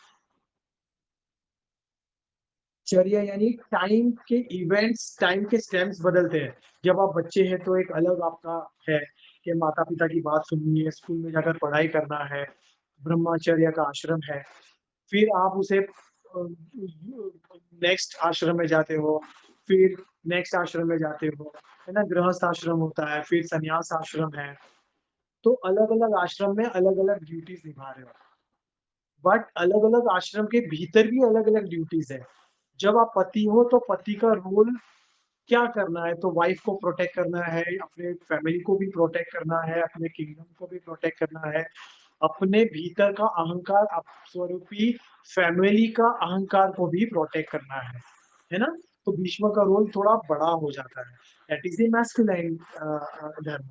चर्या यानी टाइम के इवेंट्स, टाइम के स्टेम्स बदलते हैं। जब आप बच्चे हैं तो एक अलग आपका है कि माता पिता की बात सुननी है, स्कूल में जाकर पढ़ाई करना है, ब्रह्मचर्य का आश्रम है। फिर आप उसे नेक्स्ट आश्रम में जाते हो, फिर नेक्स्ट आश्रम में जाते हो, है ना। गृहस्थ आश्रम होता है, फिर संन्यास आश्रम है। तो अलग अलग आश्रम में अलग अलग ड्यूटीज निभा रहे हो, बट अलग अलग आश्रम के भीतर भी अलग अलग ड्यूटीज है। जब आप पति हो तो पति का रोल क्या करना है, तो वाइफ को प्रोटेक्ट करना है, अपने फैमिली को भी प्रोटेक्ट करना है, अपने किंगडम को भी प्रोटेक्ट करना है, अपने भीतर का अहंकार स्वरूपी फैमिली का अहंकार को भी प्रोटेक्ट करना है ना। तो भीष्म का रोल थोड़ा बड़ा हो जाता है। दैट इज द मैस्कुलाइन धर्म।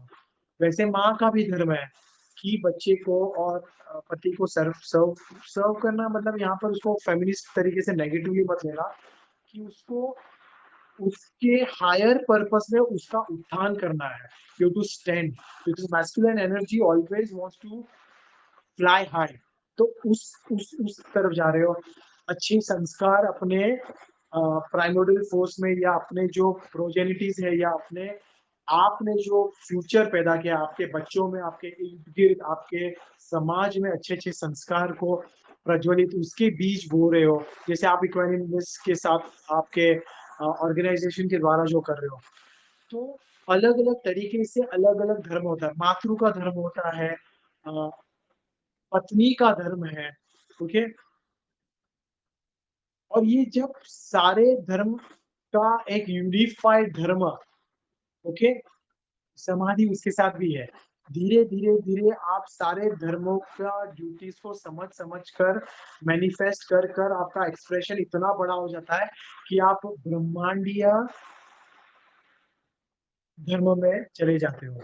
वैसे माँ का भी धर्म है कि बच्चे को और पति को सर्व सर्व सर्व करना, मतलब यहाँ पर उसको फेमिनिस्ट तरीके से नेगेटिवली मत लेना, कि उसको उसके हायर पर्पस में उसका उत्थान करना है। You to stand, because masculine energy always wants to fly high. तो उस तरफ जा रहे हो। अच्छे संस्कार अपने प्राइमोडियल फोर्स में, या अपने जो प्रोजेनिटीज है, या अपने आपने जो फ्यूचर पैदा किया आपके बच्चों में, आपके इर्द गिर्द, आपके समाज में अच्छे अच्छे संस्कार को प्रज्वलित, उसके बीज बो रहे हो। जैसे आप इक्वानिमस के साथ आपके ऑर्गेनाइजेशन के द्वारा जो कर रहे हो। तो अलग अलग तरीके से अलग अलग धर्म होता है। मातृ का धर्म होता है, पत्नी का धर्म है। ओके, और ये जब सारे धर्म का एक यूनिफाइड धर्म, ओके, समाधि उसके साथ भी है। धीरे धीरे धीरे आप सारे धर्मों का ड्यूटीज को समझ समझ कर मैनिफेस्ट कर कर आपका एक्सप्रेशन इतना बड़ा हो जाता है कि आप ब्रह्मांडीय धर्म में चले जाते हो।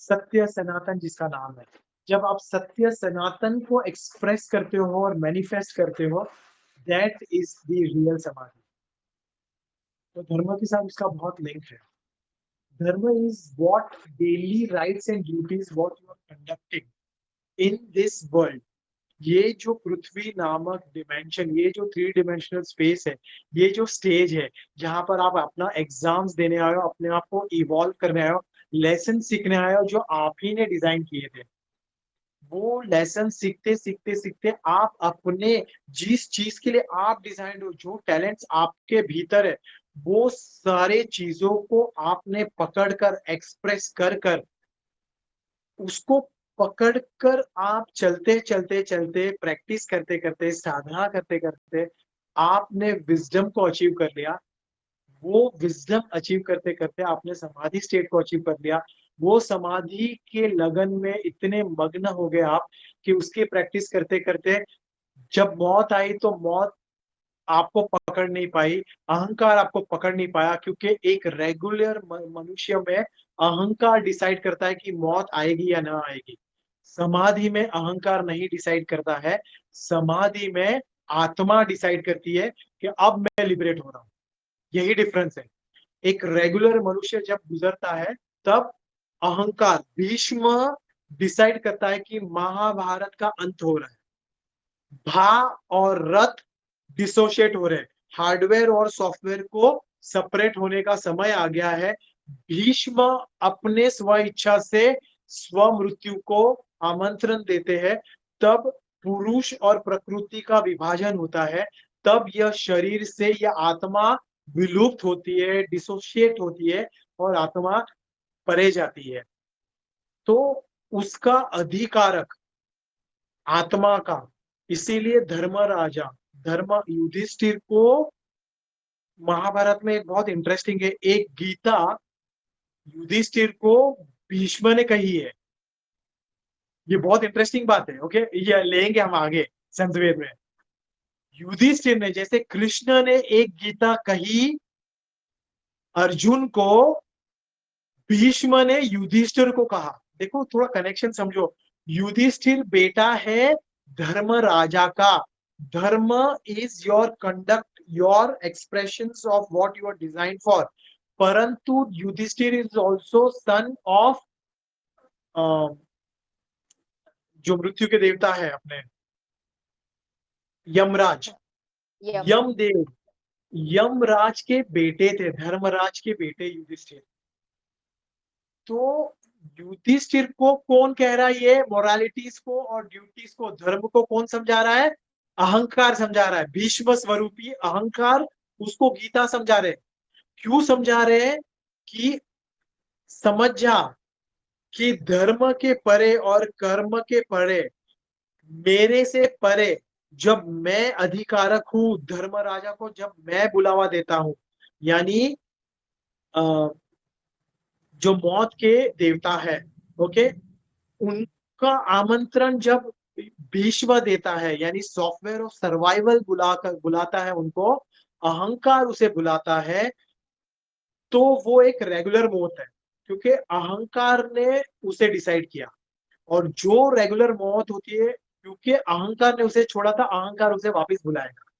सत्य सनातन जिसका नाम है। जब आप सत्य सनातन को एक्सप्रेस करते हो और मैनिफेस्ट करते हो, दैट इज द रियल समाधि। तो धर्म के साथ इसका बहुत लिंक है। धर्म is what daily rights and duties what you are conducting in this world. ये जो पृथ्वी नामक डिमेंशन, ये जो थ्री डिमेंशनल स्पेस है, ये जो स्टेज है जहां पर आप अपना एग्जाम्स देने आए हो, अपने आप को इवॉल्व करने आए हो, लेसन सीखने आए हो, जो आप ही ने डिजाइन किए थे। वो लेसन सीखते सीखते सीखते आप अपने जिस चीज के लिए आप डिजाइंड हो, जो टैलेंट्स आपके भीतर है, वो सारे चीजों को आपने पकड़ कर एक्सप्रेस कर कर, उसको पकड़ कर आप चलते चलते चलते, प्रैक्टिस करते करते, साधना करते करते आपने विजडम को अचीव कर लिया। वो विजडम अचीव करते करते आपने समाधि स्टेट को अचीव कर लिया। वो समाधि के लगन में इतने मग्न हो गए आप कि उसके प्रैक्टिस करते करते जब मौत आई तो मौत आपको पकड़ नहीं पाई, अहंकार आपको पकड़ नहीं पाया, क्योंकि एक रेगुलर मनुष्य में अहंकार डिसाइड करता है कि मौत आएगी या ना आएगी। समाधि में अहंकार नहीं डिसाइड करता है, समाधि में आत्मा डिसाइड करती है कि अब मैं लिबरेट हो रहा हूं। यही डिफरेंस है। एक रेगुलर मनुष्य जब गुजरता है तब अहंकार, भीष्म डिसाइड करता है कि महाभारत का अंत हो रहा है। भा और रथ डिसोशिएट हो रहे हैं, हार्डवेयर और सॉफ्टवेयर को सेपरेट होने का समय आ गया है। भीष्म अपने स्व इच्छा से स्व मृत्यु को आमंत्रण देते हैं। तब पुरुष और प्रकृति का विभाजन होता है, तब यह शरीर से यह आत्मा विलुप्त होती है, डिसोशिएट होती है और आत्मा परे जाती है। तो उसका अधिकारक आत्मा का, इसीलिए धर्मराजा, धर्म युधिष्ठिर को महाभारत में एक बहुत इंटरेस्टिंग है, एक गीता युधिष्ठिर को भीष्म ने कही है। ये बहुत इंटरेस्टिंग बात है। ओके, ये लेंगे हम आगे संतवेद में। युधिष्ठिर ने, जैसे कृष्ण ने एक गीता कही अर्जुन को, भीष्म ने युधिष्ठिर को कहा। देखो थोड़ा कनेक्शन समझो। युधिष्ठिर बेटा है धर्म राजा का। Dharma is your conduct, your expression of what you are design for. परंतु Yudhishthira is also son of जो मृत्यु के देवता है अपने यमराज, यम। यमदेव, यमराज के बेटे थे, धर्मराज के बेटे युधिष्ठिर। तो युधिष्ठिर को कौन कह रहा है, ये मोरालिटीज को और ड्यूटीज को, धर्म को कौन समझा रहा है? अहंकार समझा रहा है। भीष्म स्वरूपी अहंकार उसको गीता समझा रहे। क्यों समझा रहे हैं? कि समझ जा कि धर्म के परे और कर्म के परे, मेरे से परे जब मैं अधिकारक हूं, धर्म राजा को जब मैं बुलावा देता हूं, यानी जो मौत के देवता है, ओके, उनका आमंत्रण जब भीष्म देता है, यानी सॉफ्टवेयर ऑफ सर्वाइवल बुलाता है उनको, अहंकार उसे बुलाता है, तो वो एक रेगुलर मौत है, क्योंकि अहंकार ने उसे डिसाइड किया। और जो रेगुलर मौत होती है, क्योंकि अहंकार ने उसे छोड़ा था, अहंकार उसे वापस बुलाएगा।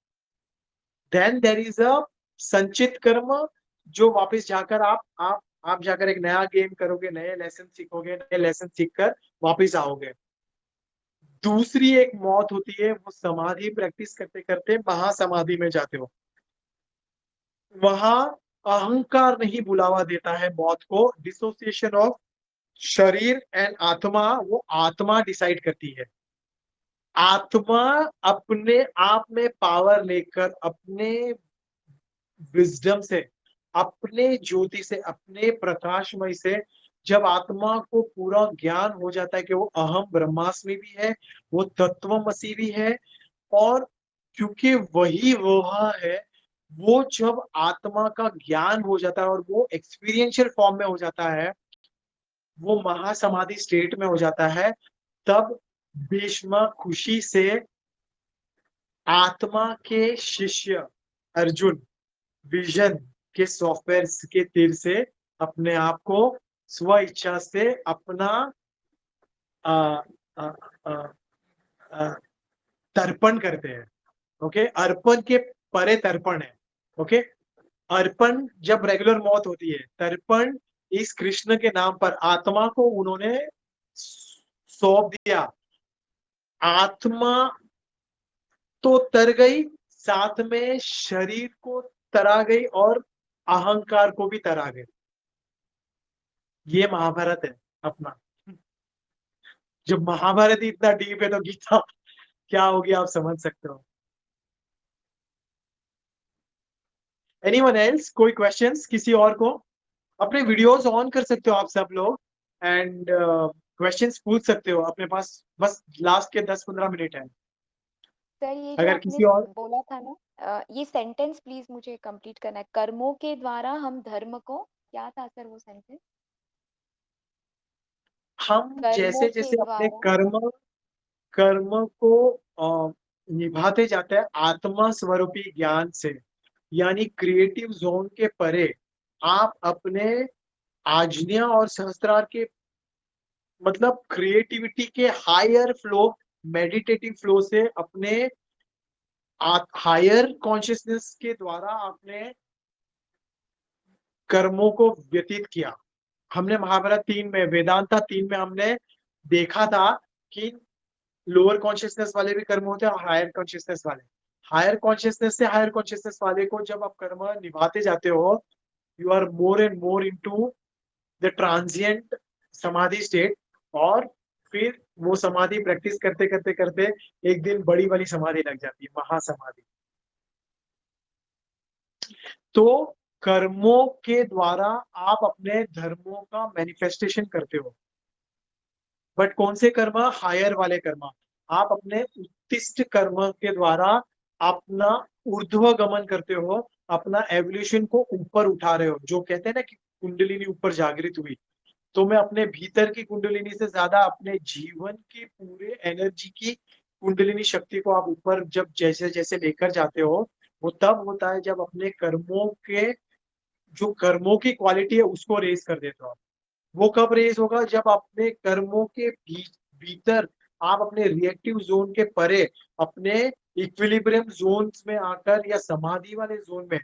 देन देर इज अ संचित कर्म, जो वापस जाकर आप जाकर एक नया गेम करोगे, नए लेसन सीखोगे, नए लेसन सीखकर वापस आओगे। दूसरी एक मौत होती है, वो समाधि प्रैक्टिस करते करते महासमाधि में जाते हो। वहां अहंकार नहीं बुलावा देता है मौत को, डिसोसिएशन ऑफ शरीर एंड आत्मा, वो आत्मा डिसाइड करती है। आत्मा अपने आप में पावर लेकर, अपने विजडम से, अपने ज्योति से, अपने प्रकाशमय से, जब आत्मा को पूरा ज्ञान हो जाता है कि वो अहम ब्रह्मास्मि भी है, वो तत्वमसि भी है, और क्योंकि वही वह है, वो जब आत्मा का ज्ञान हो जाता है और वो एक्सपीरियंशियल फॉर्म में हो जाता है, वो महासमाधि स्टेट में हो जाता है, तब भीष्म खुशी से आत्मा के शिष्य अर्जुन विजन के सॉफ्टवेयर के तीर से अपने आप को स्व इच्छा से अपना आ, आ, आ, आ, तर्पण करते हैं। ओके, अर्पण के परे तर्पण है। ओके, अर्पण जब रेगुलर मौत होती है, तर्पण इस कृष्ण के नाम पर आत्मा को उन्होंने सौंप दिया। आत्मा तो तर गई, साथ में शरीर को तरा गई और अहंकार को भी तरा गई। ये महाभारत है अपना। जब महाभारत ही इतना डीप है तो गीता क्या होगी, आप समझ सकते हो। एनीवन एल्स, कोई क्वेश्चंस किसी और को? अपने वीडियोस ऑन कर सकते हो आप सब लोग, एंड क्वेश्चंस पूछ सकते हो अपने पास। बस लास्ट के 10-15 मिनट है। सर ये जो अगर आपने किसी और, बोला था ना, ये सेंटेंस प्लीज मुझे कंप्लीट करना है। कर्मों के द्वारा हम धर्म को, क्या था सर वो सेंटेंस? हम कर्मों जैसे के जैसे अपने द्वारा। कर्म कर्म को निभाते जाते हैं आत्मा स्वरूपी ज्ञान से, यानी क्रिएटिव जोन के परे, आप अपने आज्ञा और सहस्त्रार के मतलब क्रिएटिविटी के हायर फ्लो, मेडिटेटिव फ्लो से अपने हायर कॉन्शियसनेस के द्वारा आपने कर्मों को व्यतीत किया। हमने महाभारत 3 में, वेदांता 3 में हमने देखा था कि लोअर कॉन्शियसनेस वाले भी कर्म होते हैं और हायर कॉन्शियसनेस वाले। हायर कॉन्शियसनेस से हायर कॉन्शियसनेस वाले को जब आप कर्म निभाते जाते हो, you are more and more into the transient समाधि स्टेट, और फिर वो समाधि प्रैक्टिस करते करते करते एक दिन बड़ी वाली समाधि लग जाती है, महासमाधि। तो कर्मों के द्वारा आप अपने धर्मों का मैनिफेस्टेशन करते हो, बट कौन से कर्म? हायर वाले कर्म। आप अपने उत्तिष्ठ कर्म के द्वारा अपना ऊर्ध्व गमन करते हो, अपना एवोल्यूशन को ऊपर उठा रहे हो। जो कहते हैं ना कि कुंडलिनी ऊपर जागृत हुई, तो मैं अपने भीतर की कुंडलिनी से ज्यादा अपने जीवन की पूरे एनर्जी की कुंडलिनी शक्ति को आप ऊपर जब जैसे जैसे लेकर जाते हो, वो तब होता है जब अपने कर्मों के, जो कर्मों की क्वालिटी है उसको रेज कर देते हो। वो कब रेज होगा? जब अपने कर्मों के भीतर आप अपने रिएक्टिव जोन के परे अपने इक्विलिब्रियम जोन में आकर, या समाधि वाले जोन में,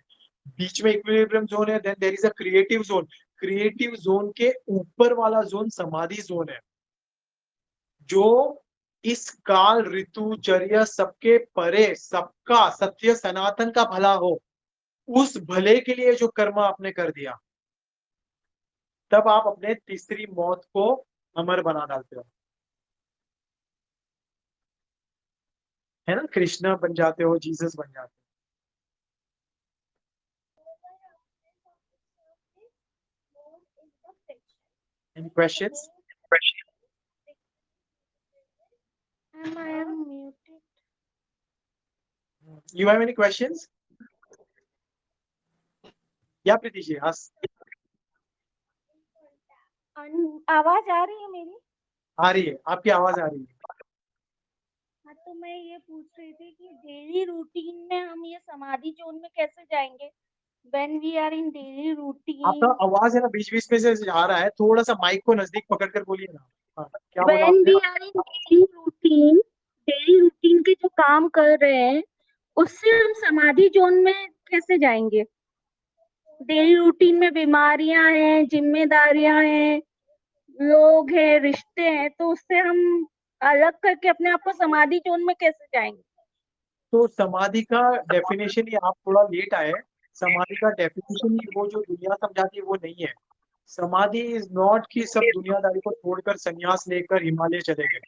बीच में इक्विलिब्रियम जोन है, then there is a creative zone. Creative zone के ऊपर वाला जोन समाधि जोन है, जो इस काल ऋतु चर्या सबके परे, सबका सत्य सनातन का भला हो, उस भले के लिए जो कर्म आपने कर दिया, तब आप अपने तीसरी मौत को अमर बना डालते हो, है ना? कृष्णा बन जाते हो, जीसस बन जाते हो। Any questions? I am muted. You have any questions? या प्रीति जी? आवाज आ रही है मेरी? आ रही है, आपकी आवाज आ रही है। हाँ, तो मैं ये पूछ रही थी कि डेली रूटीन में हम ये समाधि जोन में कैसे जाएंगे? When we are in daily आपका routine, आवाज है ना बीच बीच में से आ रहा है, थोड़ा सा माइक को नजदीक पकड़ कर बोलिए ना। हाँ, क्या बोला when आपने? we are in daily routine के जो काम कर रहे हैं, उससे हम समाधि जोन में कैसे जाएंगे? डेली रूटीन में बीमारियां हैं, जिम्मेदारियां हैं, लोग हैं, रिश्ते हैं, तो उससे हम अलग करके अपने आप को समाधि जोन में कैसे जाएंगे? तो समाधि का डेफिनेशन ही, आप थोड़ा लेट आए। समाधि का डेफिनेशन ही वो जो दुनिया समझाती है वो नहीं है। समाधि इज नॉट कि सब दुनियादारी को छोड़कर संन्यास लेकर हिमालय चले गए।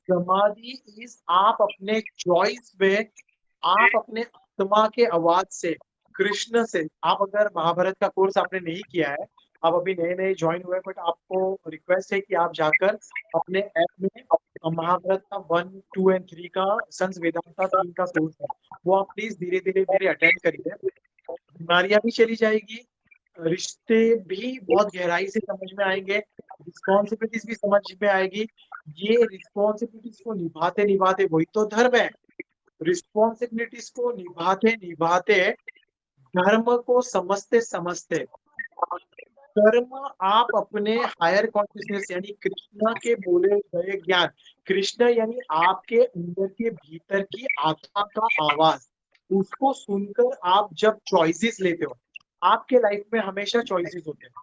समाधि इज आप अपने चॉइस में, आप अपने आत्मा के आवाज से, कृष्ण से, आप अगर महाभारत का कोर्स आपने नहीं किया है, आप अभी नए नए ज्वाइन हुए, बट आपको रिक्वेस्ट है कि आप जाकर अपने ऐप में महाभारत का 1, 2 एंड 3 का, संस वेदांता 3 का कोर्स है, वो आप प्लीज धीरे धीरे धीरे अटेंड करिए। बीमारियां भी चली जाएगी, रिश्ते भी बहुत गहराई से समझ में आएंगे, रिस्पॉन्सिबिलिटीज भी समझ में आएगी। ये रिस्पॉन्सिबिलिटीज को निभाते निभाते, वही तो धर्म है, रिस्पॉन्सिबिलिटीज को निभाते निभाते, धर्म को समझते समझते, कर्म आप अपने हायर कॉन्शियसनेस यानी कृष्णा के बोले गए ज्ञान, कृष्ण यानी आपके अंदर के भीतर की आत्मा का आवाज, उसको सुनकर आप जब चॉइसेस लेते हो, आपके लाइफ में हमेशा चॉइसेस होते हैं।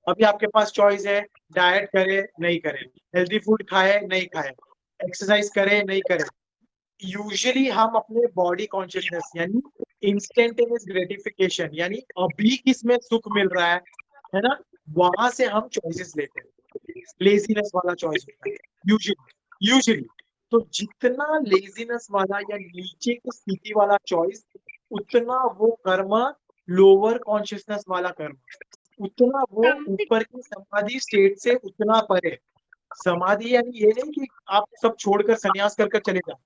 अभी आपके पास चॉइस है, डाइट करे नहीं करे, हेल्दी फूड खाए नहीं खाए, एक्सरसाइज करे नहीं करे। यूजुअली हम अपने बॉडी कॉन्शियसनेस यानी इंस्टेंटेनियस ग्रेटिफिकेशन, यानी अभी किसमें सुख मिल रहा है ना, वहां से हम चॉइसेस लेते हैं। लेजीनेस वाला चॉइस होता है यूजुअली, यूजुअली। तो जितना लेजीनेस वाला या नीचे की स्थिति वाला चॉइस, उतना वो कर्म लोअर कॉन्शियसनेस वाला कर्म, उतना वो ऊपर की समाधि स्टेट से उतना परे। समाधि यानी ये नहीं कि आप सब छोड़कर संन्यास कर कर चले जाओ।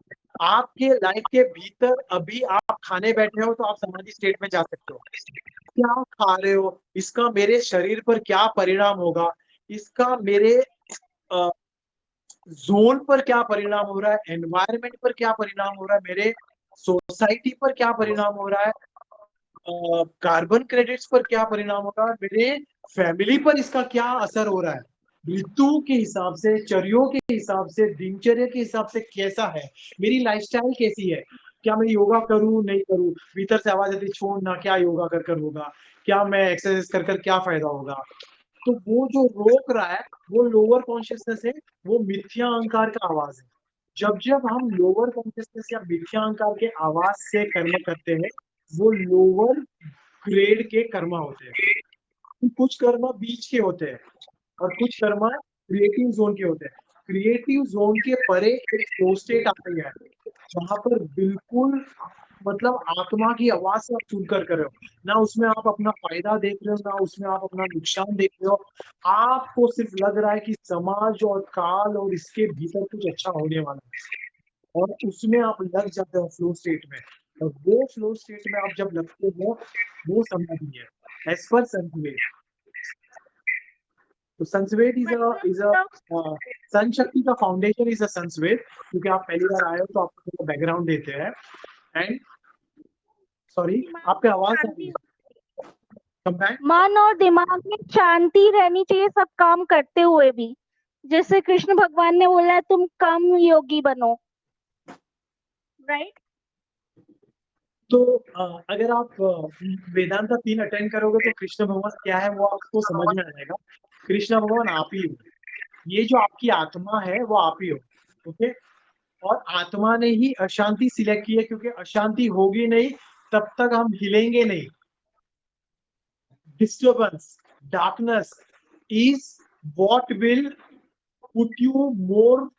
आपके लाइफ के भीतर अभी आप खाने बैठे हो तो आप समाधि स्टेट में जा सकते हो। क्या खा रहे हो, इसका मेरे शरीर पर क्या परिणाम होगा, इसका मेरे जोन पर क्या परिणाम हो रहा है, एनवायरमेंट पर क्या परिणाम हो रहा है, मेरे सोसाइटी पर क्या परिणाम हो रहा है, कार्बन क्रेडिट्स पर क्या परिणाम हो रहा है, मेरे फैमिली पर इसका क्या असर हो रहा है। ऋतु के हिसाब से, चर्यों के हिसाब से, दिनचर्या के हिसाब से कैसा है, मेरी लाइफस्टाइल कैसी है, क्या मैं योगा करूं नहीं करूं, भीतर से आवाज आती छोड़ ना, क्या योगा कर कर होगा, क्या मैं एक्सरसाइज कर कर क्या फायदा होगा। तो वो जो रोक रहा है वो लोअर कॉन्शियसनेस है, वो मिथ्या अहंकार का आवाज है। जब जब हम लोअर कॉन्शियसनेस या मिथ्या अहंकार के आवाज से कर्म करते हैं, वो लोअर ग्रेड के कर्म होते हैं। कुछ कर्म बीच के होते हैं और कुछ कर्म क्रिएटिव जोन के होते हैं। क्रिएटिव जोन के परे एक फ्लो स्टेट आती है जहां पर बिल्कुल मतलब आत्मा की आवाज से आप सुनकर कर रहे हो, ना उसमें आप अपना फायदा देख रहे हो, ना उसमें आप अपना नुकसान देख रहे हो। आपको सिर्फ लग रहा है कि समाज और काल और इसके भीतर कुछ अच्छा होने वाला है, और उसमें आप लग जाते हो फ्लो स्टेट में। और वो फ्लो स्टेट में आप जब लगते हो, वो समाधि है एज पर संतवेद। तो संस्वेद इज अ मतलब सन शक्ति का फाउंडेशन इज अ संस्वेद। क्योंकि आप पहली बार आए हो तो आपको थोड़ा बैकग्राउंड देते हैं। एंड सॉरी, दिमाग आपकी में आवाज आ रही शांति, है, कम बैक। मन और दिमाग में शांति रहनी चाहिए सब काम करते हुए भी। जैसे कृष्ण भगवान ने बोला है, तुम कम योगी बनो, राइट। तो अगर आप वेदांता 3 अटेंड करोगे तो कृष्ण भगवान क्या है वो आपको समझ में आएगा। कृष्ण भगवान आप ही हो, ये जो आपकी आत्मा है वो आप ही हो। ओके, और आत्मा ने ही अशांति सिलेक्ट की है, क्योंकि अशांति होगी नहीं तब तक हम हिलेंगे नहीं। Disturbance, darkness is what will put you more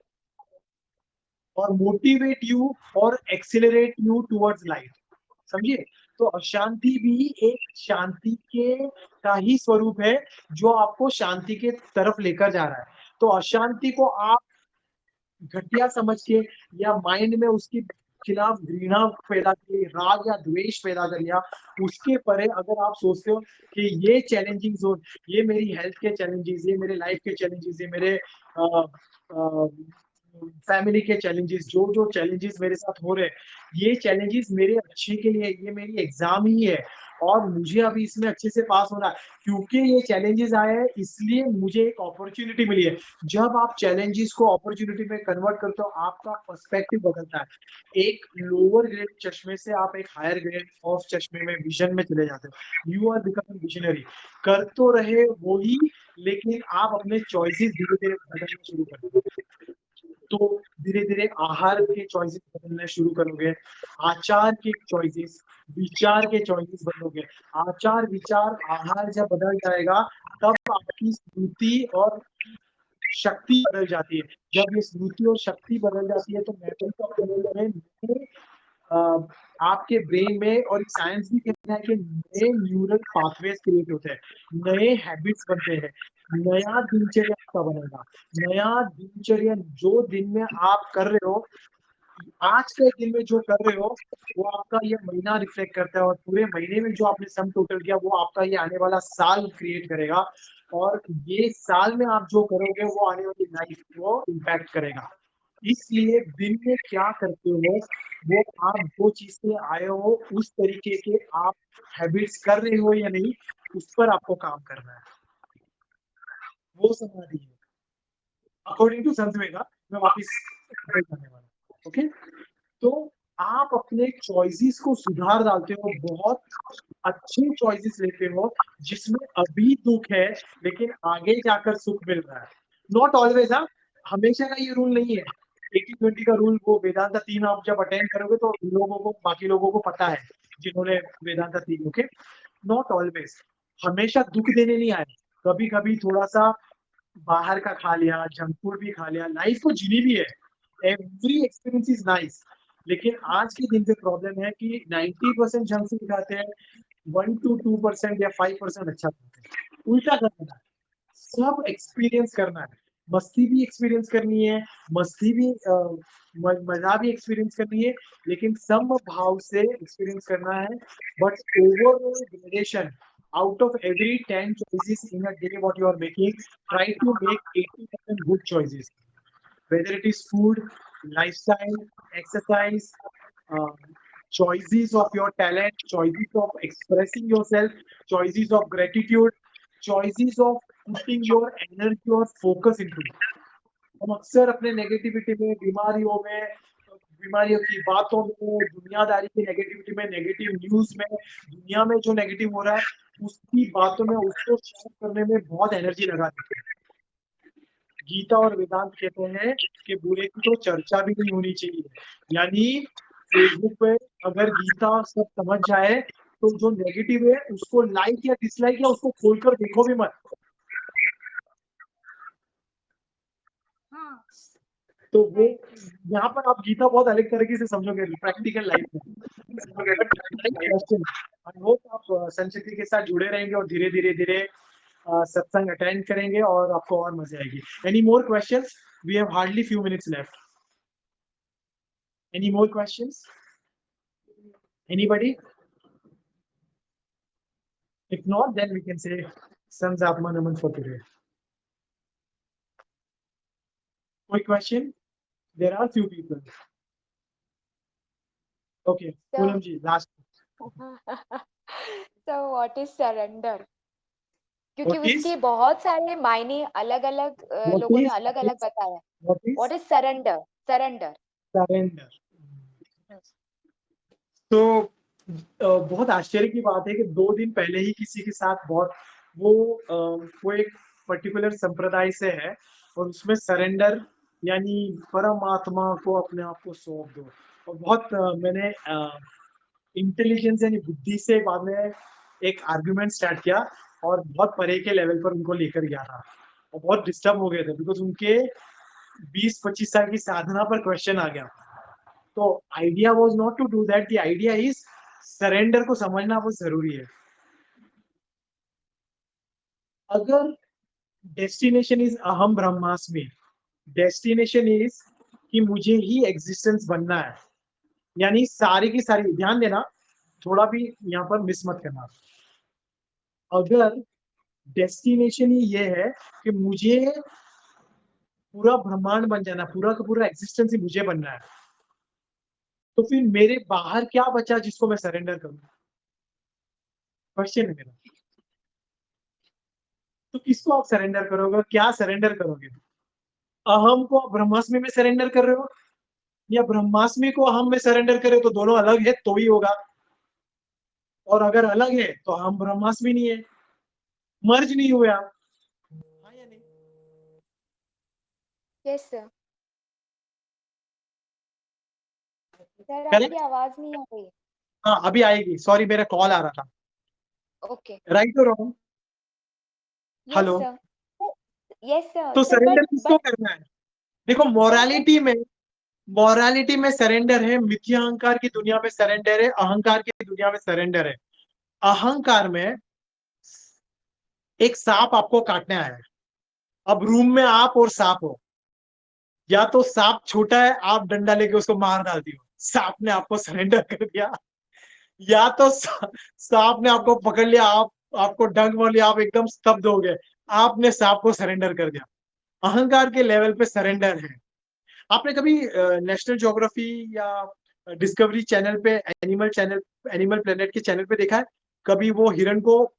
or motivate you or accelerate you towards light। समझिए, तो अशांति भी एक शांति के का ही स्वरूप है जो आपको शांति के तरफ लेकर जा रहा है। तो अशांति को आप घटिया समझ के या माइंड में उसके खिलाफ घृणा पैदा की, राग या द्वेष पैदा कर लिया, उसके परे अगर आप सोचते हो कि ये चैलेंजिंग जोन, ये मेरी हेल्थ के चैलेंजेस, ये मेरे लाइफ के चैलेंजेस, ये मेरे फैमिली के चैलेंजेस, जो जो चैलेंजेस मेरे साथ हो रहे हैं, ये चैलेंजेस मेरे अच्छे के लिए, ये मेरी एग्जाम ही है और मुझे अभी इसमें अच्छे से पास होना है। क्योंकि ये चैलेंजेस आए हैं इसलिए मुझे एक अपॉर्चुनिटी मिली है। जब आप चैलेंजेस को अपॉर्चुनिटी में कन्वर्ट करते हो, आपका पर्सपेक्टिव बदलता है। एक लोअर ग्रेड चश्मे से आप एक हायर ग्रेड ऑफ चश्मे में, विजन में चले जाते हो। You are becoming visionary. कर तो रहे वही, लेकिन आप अपने चॉइसेस धीरे धीरे बदलना शुरू कर दो। तो धीरे धीरे आहार के चॉइसेस बदलने शुरू करोगे, आचार के चॉइसेस, विचार के चॉइसेस बदलोगे। आचार विचार आहार जब बदल जाएगा तब आपकी स्मृति और शक्ति बदल जाती है। जब ये स्मृति और शक्ति बदल जाती है तो मेमोरी का फ्लो में नए, आपके ब्रेन में, और साइंस भी कहता है कि नए न्यूरल पाथवेज क्रिएट होते हैं, नए हैबिट्स बनते हैं, नया दिनचर्या आपका बनेगा। नया दिनचर्या जो दिन में आप कर रहे हो, आज के दिन में जो कर रहे हो, वो आपका ये महीना रिफ्लेक्ट करता है, और पूरे महीने में जो आपने सम टोटल किया वो आपका ये आने वाला साल क्रिएट करेगा। और ये साल में आप जो करोगे वो आने वाली लाइफ को इम्पैक्ट करेगा। इसलिए दिन में क्या करते हो, वो आप जो चीज से आए हो उस तरीके के आप हैबिट्स कर रहे हो या नहीं, उस पर आपको काम करना है। वो समाधि है अकॉर्डिंग टू संत वेगा। मैं वापिस जाने वाला हूँ। ओके, तो आप अपने चॉइसेस को सुधार डालते हो, बहुत अच्छे चॉइसेस लेते हो जिसमें अभी दुख है लेकिन आगे जाकर सुख मिल रहा है। नॉट ऑलवेज, हाँ, हमेशा का ये रूल नहीं है। 80-20 का रूल, वो वेदांता 3 आप जब अटेंड करोगे तो लोगों को, बाकी लोगों को पता है जिन्होंने वेदांता 3। ओके, नॉट ऑलवेज, हमेशा दुख देने नहीं आए। कभी कभी थोड़ा सा बाहर का खा लिया, जंक फूड भी खा लिया, लाइफ को जीनी भी है। Every experience is nice. लेकिन आज के दिन पे प्रॉब्लम है कि 90% जंक फूड खाते हैं, 1 to 2% या 5% अच्छा खाते हैं। उल्टा करना है, सब एक्सपीरियंस करना है। मस्ती भी एक्सपीरियंस करनी है, मस्ती भी मजा भी एक्सपीरियंस करनी है, लेकिन सम भाव से एक्सपीरियंस करना है। But overall gradation, out of every 10 choices in a day what you are making, try to make 80% good choices, whether it is food, lifestyle, exercise, um, choices of your talent, choices of expressing yourself, choices of gratitude, choices of putting your energy और फोकस इनटू। हम अक्सर अपने नेगेटिविटी में, बीमारियों की बातों में, दुनियादारी की नेगेटिविटी में, नेगेटिव न्यूज में, दुनिया में जो नेगेटिव हो रहा है उसकी बातों में, उसको शेयर करने में बहुत एनर्जी लगा देते हैं। गीता और वेदांत कहते हैं कि बुरे की तो चर्चा भी नहीं होनी चाहिए। यानी फेसबुक पे अगर गीता सब समझ जाए तो जो नेगेटिव है उसको लाइक या डिसलाइक या उसको खोलकर देखो भी मत। हाँ तो वो यहाँ पर आप गीता बहुत अलग तरीके से समझोगे प्रैक्टिकल लाइफ में। क्वेश्चन, आई होप आप संस्कृति के साथ जुड़े रहेंगे और धीरे धीरे धीरे सत्संग अटेंड करेंगे और आपको और मजा आएगी। Any more questions? We have hardly few minutes left. Any more questions? Anybody? If not, then we can say Sons Atmanaman for today. Quick question? There are few people. Okay, So- Poonam ji, last. So what is surrender? क्योंकि What is? उसके बहुत सारे मायने अलग अलग What लोगों ने is? अलग अलग बताया। What is? What is surrender? Surrender Surrender. तो बहुत आश्चर्य की बात है कि 2 दिन पहले ही किसी के साथ बहुत वो एक पर्टिकुलर संप्रदाय से है और उसमें सरेंडर यानी परमात्मा को अपने आप को सौंप दो। और बहुत मैंने इंटेलिजेंस यानी बुद्धि से बाद में एक आर्गुमेंट स्टार्ट किया और बहुत परे के लेवल पर उनको लेकर गया था और बहुत डिस्टर्ब हो गए थे बिकॉज उनके 20-25 साल की साधना पर क्वेश्चन आ गया। तो idea was not to do that, the idea is surrender को समझना बहुत जरूरी है। अगर डेस्टिनेशन इज अहम ब्रह्मास्मि, डेस्टिनेशन इज कि मुझे ही एग्जिस्टेंस बनना है, यानी सारी की सारी, ध्यान देना थोड़ा भी यहाँ पर मिस मत करना। अगर डेस्टिनेशन ही ये है कि मुझे पूरा ब्रह्मांड बन जाना, पूरा का पूरा एग्जिस्टेंस ही मुझे बनना है, तो फिर मेरे बाहर क्या बचा जिसको मैं सरेंडर करूं? क्वेश्चन है मेरा। तो किसको आप सरेंडर करोगे? क्या सरेंडर करोगे? अहम को आप ब्रह्मास्मि में सरेंडर कर रहे हो या ब्रह्मास्मि को अहम में सरेंडर करे तो दोनों अलग है तो ही होगा, और अगर अलग है तो अहम ब्रह्मास्मि नहीं है, मर्ज नहीं हुए आप। हाँ या नहीं? Yes sir. Sir Correct? आपकी आवाज नहीं आ रही। हाँ अभी आएगी, सॉरी मेरा कॉल आ रहा था। ओके। राइट और wrong? Yes hello? Sir. Yes sir. तो सर सरेंडर बट किसको करना है? देखो मोरालिटी में सरेंडर है, मिथ्या अहंकार की दुनिया में सरेंडर है, अहंकार की दुनिया में सरेंडर है। अहंकार में एक सांप आपको काटने आया है, अब रूम में आप और सांप हो, या तो सांप छोटा है आप डंडा लेके उसको मार डालती हो, सांप ने आपको सरेंडर कर दिया, या तो सांप ने आपको पकड़ लिया, आपको डंक मार लिया, आप एकदम स्तब्ध हो गए, आपने सांप को सरेंडर कर दिया। अहंकार के लेवल पे सरेंडर है। आपने कभी नेशनल ज्योग्राफी या डिस्कवरी चैनल पे, एनिमल प्लेनेट के चैनल पे देखा है कभी वो हिरण को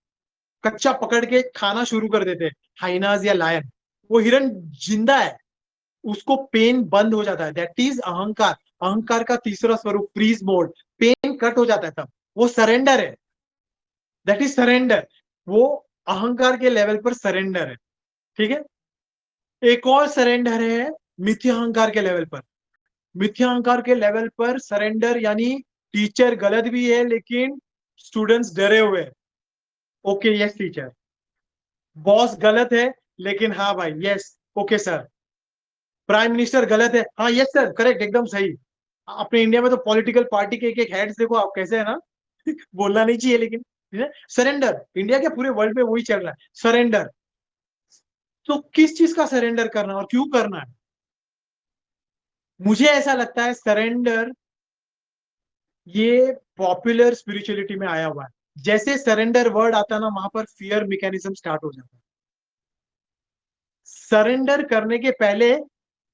कच्चा पकड़ के खाना शुरू कर देते हैं, हाइनाज या लायन? वो हिरण जिंदा है, उसको पेन बंद हो जाता है, दैट इज अहंकार। अहंकार का तीसरा स्वरूप फ्रीज मोड, पेन कट हो जाता है तब वो सरेंडर है, दैट इज सरेंडर। वो अहंकार के लेवल पर सरेंडर है। ठीक है, एक और सरेंडर है मिथ्या अहंकार के लेवल पर। मिथ्या अहंकार के लेवल पर सरेंडर यानी टीचर गलत भी है लेकिन स्टूडेंट्स डरे हुए हैं, ओके यस टीचर। बॉस गलत है लेकिन हाँ भाई yes okay sir. Prime minister गलत है, हाँ यस सर करेक्ट एकदम सही। अपने इंडिया में तो पॉलिटिकल पार्टी के एक हेड्स देखो आप कैसे है ना बोलना नहीं चाहिए लेकिन सरेंडर, इंडिया के पूरे वर्ल्ड में वही चल रहा है, सरेंडर। तो किस चीज का सरेंडर करना और क्यों करना है? मुझे ऐसा लगता है सरेंडर ये पॉपुलर स्पिरिचुअलिटी में आया हुआ है। जैसे सरेंडर वर्ड आता है ना वहां पर फियर मैकेनिज्म स्टार्ट हो जाता है। सरेंडर करने के पहले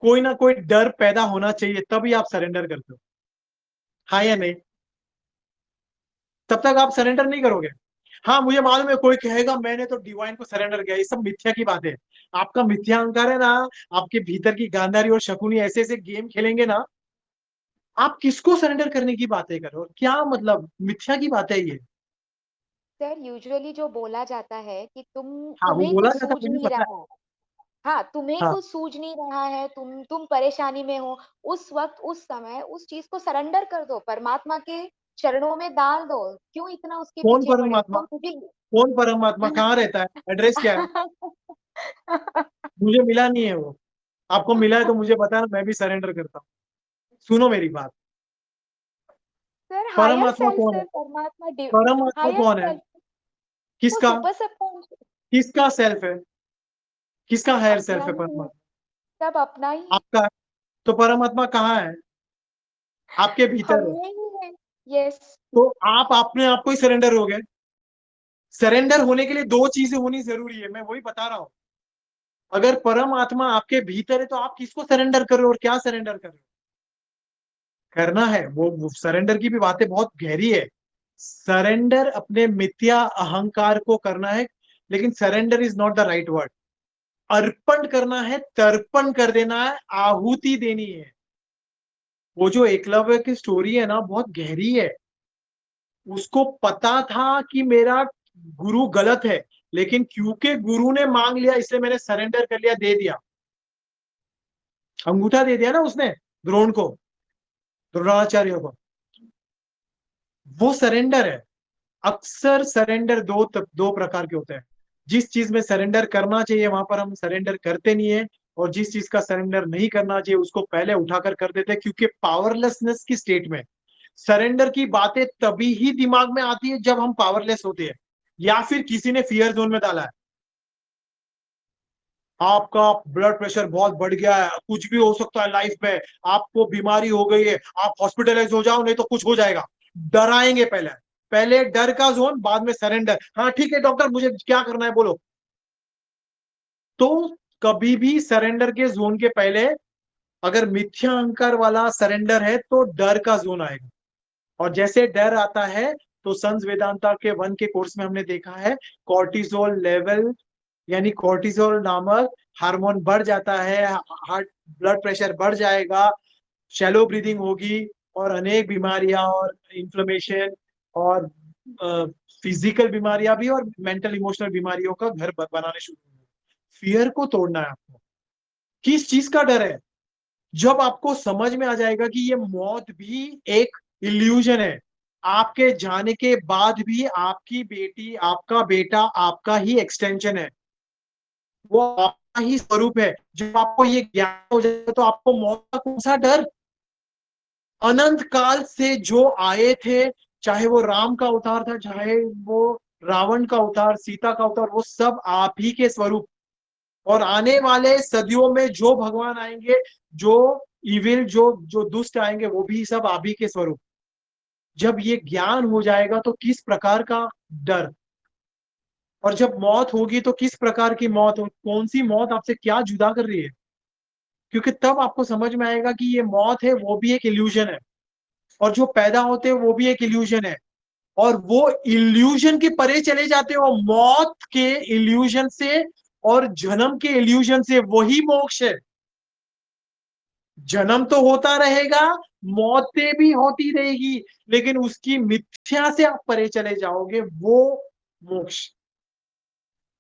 कोई ना कोई डर पैदा होना चाहिए तभी आप सरेंडर करते हो, हाँ या नहीं? तब तक आप सरेंडर नहीं करोगे। हाँ मुझे मालूम है, कोई कहेगा मैंने तो डिवाइन को सरेंडर किया, ये सब मिथ्या की बात है। आपका मिथ्या अहंकार है ना, आपके भीतर की गांधारी और शकुनी ऐसे ऐसे गेम खेलेंगे ना, आप किसको सरेंडर करने की बातें कर रहे हो, क्या मतलब मिथ्या की बात है ये। सर यूजुअली जो बोला जाता है कि हाँ वो तुम्हें बोला कुछ जाता, सूझ मुझे नहीं पता रहा है। हाँ, तुम्हें है। हाँ कुछ सूझ नहीं रहा है, तुम परेशानी में हो, उस वक्त उस समय उस चीज को सरेंडर कर दो, परमात्मा के चरणों में डाल दो, क्यों इतना उसके कौन पीछे पड़े हो? परमात्मा, तो मुझे कौन परमात्मा कहाँ रहता है, एड्रेस क्या है? मुझे मिला नहीं है वो। आपको मिला है तो मुझे बताना, मैं भी सरेंडर करता हूँ। सुनो मेरी बात। सर हायर परमात्मा सेल्फ, कौन है? सर परमात्मा परमात्मा हायर कौन है? सेल्फ, वो किसका? सुपर सबकॉन्शियस, किसका सेल्फ है? किसका हायर अपना सेल्फ है ही है, परमात्मा? सब अपना ही है, आपका है। तो परमात्मा कहाँ है? आपके हम भीतर है। में ही है। यस। तो आप अपने आप को ही सरेंडर हो गए। सरेंडर होने के लिए दो चीजें होनी जरूरी है, मैं वही बता रहा हूँ। अगर परमात्मा आपके भीतर है तो आप किसको सरेंडर कर रहे हो और क्या सरेंडर कर रहे हो? करना है वो सरेंडर की भी बातें बहुत गहरी है। सरेंडर अपने मिथ्या अहंकार को करना है, लेकिन surrender is not the right word. अर्पण करना है, तर्पण कर देना है, आहुति देनी है। वो जो एकलव्य की स्टोरी है ना, बहुत गहरी है। उसको पता था कि मेरा गुरु गलत है, लेकिन क्योंकि गुरु ने मांग लिया इसलिए मैंने सरेंडर कर लिया, दे दिया, अंगूठा दे दिया ना उसने द्रोण को, द्रोणाचार्य को। वो सरेंडर है। अक्सर सरेंडर दो प्रकार के होते हैं। जिस चीज में सरेंडर करना चाहिए वहां पर हम सरेंडर करते नहीं है, और जिस चीज का सरेंडर नहीं करना चाहिए उसको पहले उठाकर कर देते हैं, क्योंकि पावरलेसनेस की स्टेट में सरेंडर की बातें तभी ही दिमाग में आती है जब हम पावरलेस होते हैं, या फिर किसी ने फियर जोन में डाला है। आपका ब्लड प्रेशर बहुत बढ़ गया है, कुछ भी हो सकता है लाइफ में, आपको बीमारी हो गई है, आप हॉस्पिटलाइज हो जाओ नहीं तो कुछ हो जाएगा। डराएंगे पहले, पहले डर का जोन, बाद में सरेंडर। हाँ ठीक है डॉक्टर मुझे क्या करना है बोलो। तो कभी भी सरेंडर के जोन के पहले अगर मिथ्या अहंकार वाला सरेंडर है तो डर का जोन आएगा। और जैसे डर आता है तो संस वेदांता के वन के कोर्स में हमने देखा है, कॉर्टिसोल लेवल, यानी कॉर्टिसोल नामक हार्मोन बढ़ जाता है, हार्ट ब्लड प्रेशर बढ़ जाएगा, शैलो ब्रीदिंग होगी, और अनेक बीमारियां और इंफ्लेमेशन और फिजिकल बीमारियां भी और मेंटल इमोशनल बीमारियों का घर बनाने शुरू होंगे। फियर को तोड़ना है आपको। किस चीज का डर है? जब आपको समझ में आ जाएगा कि ये मौत भी एक इल्यूजन है, आपके जाने के बाद भी आपकी बेटी, आपका बेटा आपका ही एक्सटेंशन है, वो आपका ही स्वरूप है। जब आपको ये ज्ञान हो जाएगा तो आपको मौत का कौन सा डर? अनंत काल से जो आए थे, चाहे वो राम का अवतार था, चाहे वो रावण का अवतार, सीता का अवतार, वो सब आप ही के स्वरूप। और आने वाले सदियों में जो भगवान आएंगे, जो इविल, जो जो दुष्ट आएंगे, वो भी सब आप ही के स्वरूप। जब ये ज्ञान हो जाएगा तो किस प्रकार का डर। और जब मौत होगी तो किस प्रकार की मौत हो, कौन सी मौत आपसे क्या जुदा कर रही है, क्योंकि तब आपको समझ में आएगा कि ये मौत है वो भी एक इल्यूजन है, और जो पैदा होते हैं वो भी एक इल्यूजन है। और वो इल्यूजन के परे चले जाते हो, मौत के इल्यूजन से और जन्म के इल्यूजन से, वही मोक्ष है। जन्म तो होता रहेगा, मौतें भी होती रहेगी, लेकिन उसकी मिथ्या से आप परे चले जाओगे, वो मोक्ष।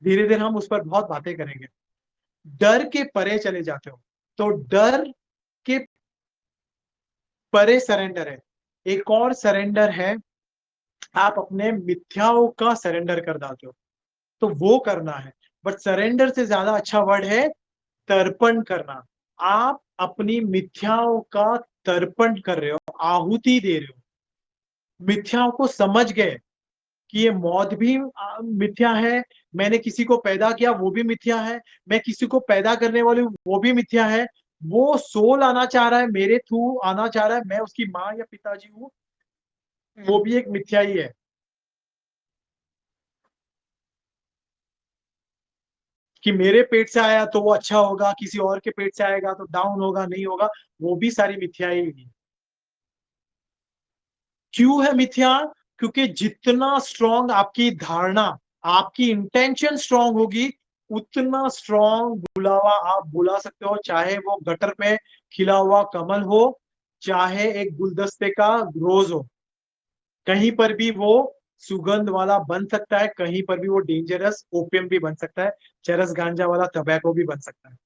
धीरे धीरे हम उस पर बहुत बातें करेंगे। डर के परे चले जाते हो तो डर के परे सरेंडर है। एक और सरेंडर है, आप अपने मिथ्याओं का सरेंडर कर डालते हो, तो वो करना है। बट सरेंडर से ज्यादा अच्छा वर्ड है तर्पण करना। आप अपनी मिथ्याओं का तर्पण कर रहे हो, आहुति दे रहे हो। मिथ्याओं को समझ गए कि ये मौत भी मिथ्या है, मैंने किसी को पैदा किया वो भी मिथ्या है, मैं किसी को पैदा करने वाली हूँ वो भी मिथ्या है, वो सोल आना चाह रहा है मेरे थ्रू आना चाह रहा है, मैं उसकी माँ या पिताजी हूँ, वो भी एक मिथ्या ही है। कि मेरे पेट से आया तो वो अच्छा होगा, किसी और के पेट से आएगा तो डाउन होगा, नहीं होगा, वो भी सारी मिथ्या ही है। क्यों है मिथ्या? क्योंकि जितना स्ट्रॉन्ग आपकी धारणा, आपकी इंटेंशन स्ट्रॉन्ग होगी, उतना स्ट्रॉन्ग बुलावा आप बुला सकते हो, चाहे वो गटर में खिला हुआ कमल हो, चाहे एक गुलदस्ते का रोज हो, कहीं पर भी वो सुगंध वाला बन सकता है, कहीं पर भी वो डेंजरस ओपियम भी बन सकता है, चरस गांजा वाला टबैको भी बन सकता है।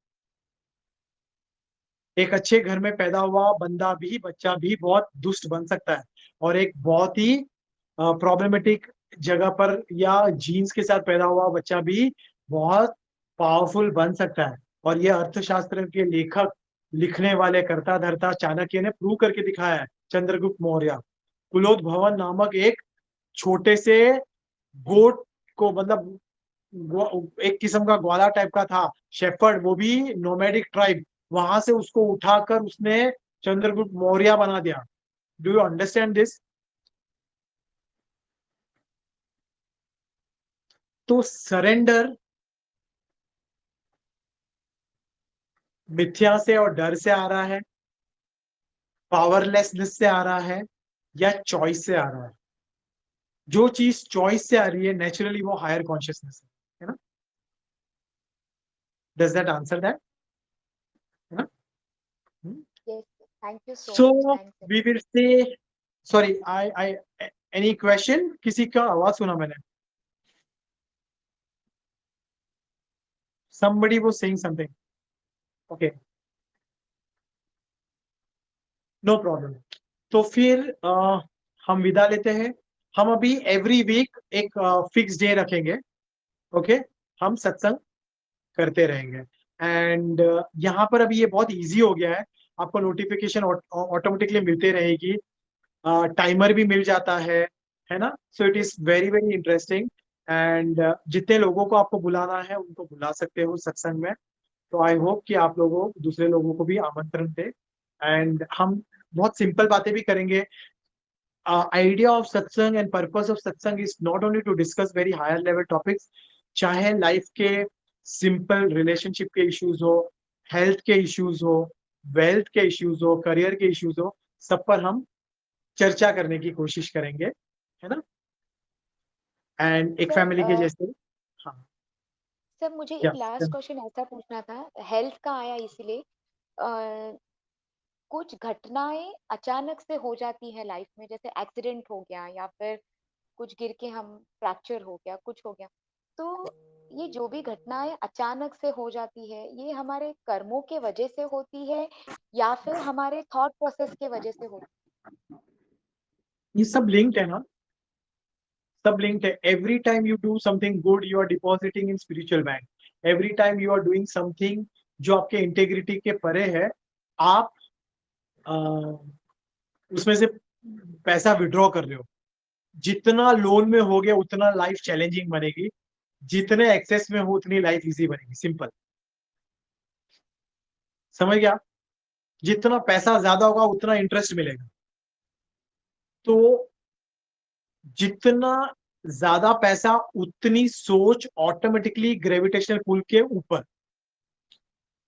एक अच्छे घर में पैदा हुआ बंदा भी, बच्चा भी बहुत दुष्ट बन सकता है, और एक बहुत ही प्रॉब्लमेटिक जगह पर या जीन्स के साथ पैदा हुआ बच्चा भी बहुत पावरफुल बन सकता है। और ये अर्थशास्त्र के लेखक, लिखने वाले कर्ता धर्ता चाणक्य ने प्रूव करके दिखाया है। चंद्रगुप्त मौर्य कुलोद्भवन नामक एक छोटे से गोट को, मतलब एक किस्म का ग्वाला टाइप का था, शेफर्ड, वो भी नोमैडिक ट्राइब, वहां से उसको उठाकर उसने चंद्रगुप्त मौर्य बना दिया। Do you understand this? तो सरेंडर मिथ्या से और डर से आ रहा है, पावरलेसनेस से आ रहा है, या चॉइस से आ रहा है? जो चीज चॉइस से आ रही है नेचुरली वो हायर कॉन्शियसनेस है ना? Does that answer that? है ना? Yes, thank you so so much. Thanks. We will say, sorry, I any question? किसी का आवाज सुना मैंने? somebody was saying something. Okay, no problem. तो फिर हम विदा लेते हैं। हम अभी एवरी वीक एक फिक्स डे रखेंगे। ओके, हम सत्संग करते रहेंगे। एंड यहाँ पर अभी ये बहुत इजी हो गया है, आपको नोटिफिकेशन ऑटोमेटिकली मिलते रहेगी, टाइमर भी मिल जाता है ना? So it is very very interesting. And जितने लोगों को आपको बुलाना है उनको बुला सकते हो सत्संग में। तो आई होप कि आप लोगों, दूसरे लोगों को भी आमंत्रण दे। एंड हम बहुत सिंपल बातें भी करेंगे। आइडिया ऑफ सत्संग एंड पर्पस ऑफ सत्संग is not only to discuss very higher level topics, चाहे लाइफ के सिंपल रिलेशनशिप के इश्यूज हो, हेल्थ के इश्यूज हो, वेल्थ के इश्यूज हो, करियर के इश्यूज हो, सब पर हम चर्चा करने की कोशिश करेंगे, है ना? एंड एक फैमिली के सर, जैसे। हाँ, सर मुझे क्या? एक लास्ट क्वेश्चन ऐसा पूछना था, हेल्थ का आया इसलिए। अ, कुछ घटनाएं अचानक से हो जाती है लाइफ में, जैसे एक्सीडेंट हो गया या फिर कुछ गिर के हम फ्रैक्चर हो गया, कुछ हो गया। तो ये जो भी घटनाएं अचानक से हो जाती है, ये हमारे कर्मों के वजह से होती है या फिर हमारे थॉट प्रोसेस के वजह से होती ये सब लिंक्ड है ना? सब लिंक्ड है। Every time you do something good, you are depositing in spiritual bank. Every time you are doing something जो आपके इंटेग्रिटी के परे है, आप अ, उसमें से पैसा विड्रॉ कर रहे हो। जितना लोन में हो गया उतना लाइफ चैलेंजिंग बनेगी, जितने एक्सेस में हो उतनी लाइफ इजी बनेगी। सिंपल, समझ गया? जितना पैसा ज्यादा होगा उतना इंटरेस्ट मिलेगा। तो जितना ज्यादा पैसा उतनी सोच ऑटोमेटिकली ग्रेविटेशनल पुल के ऊपर।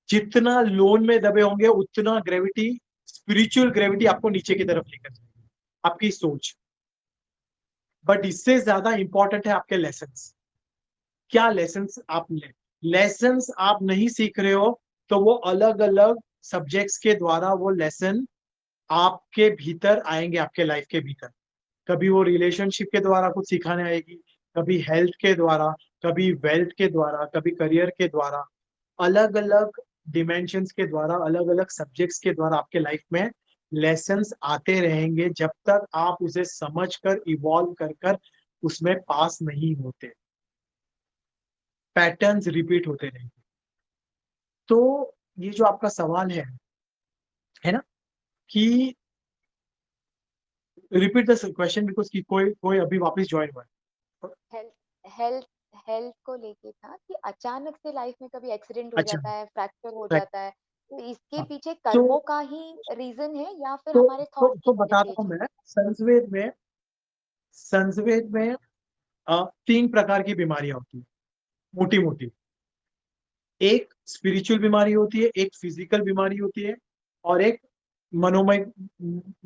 जितना लोन में दबे होंगे उतना ग्रेविटी, स्पिरिचुअल ग्रेविटी आपको नीचे की तरफ लेकर जाएगी, आपकी सोच। बट इससे ज्यादा इंपॉर्टेंट है आपके लेसन्स। क्या लेसन्स आप ले, लेसन्स आप नहीं सीख रहे हो तो वो अलग अलग सब्जेक्ट्स के द्वारा वो लेसन आपके भीतर आएंगे, आपके लाइफ के भीतर। कभी वो रिलेशनशिप के द्वारा कुछ सिखाने आएगी, कभी हेल्थ के द्वारा, कभी वेल्थ के द्वारा, कभी करियर के द्वारा, अलग अलग डिमेंशंस के द्वारा, अलग अलग सब्जेक्ट्स के द्वारा आपके लाइफ में लेसन्स आते रहेंगे, जब तक आप उसे समझ कर इवॉल्व कर कर उसमें पास नहीं होते। पैटर्न्स रिपीट होते रहेंगे। तो ये जो आपका सवाल है ना, कि रिपीट द क्वेश्चन, बिकॉज कि कोई कोई अभी वापस ज्वाइन हुआ है। है। हेल्थ हेल्थ को लेके था कि अचानक से लाइफ में कभी एक्सीडेंट हो अच्छा, जाता है, फ्रैक्चर हो right, जाता है, तो इसके हाँ। पीछे तो कर्मों का ही रीजन है या फिर तो हमारे थॉट की वजह से ये बताता हूँ चीज। मैं। संस्वेद में 3 प्रकार की बीमारियां होती है, मोटी मोटी। एक स्पिरिचुअल बीमारी होती है, एक फिजिकल बीमारी होती है, और एक मनोमय,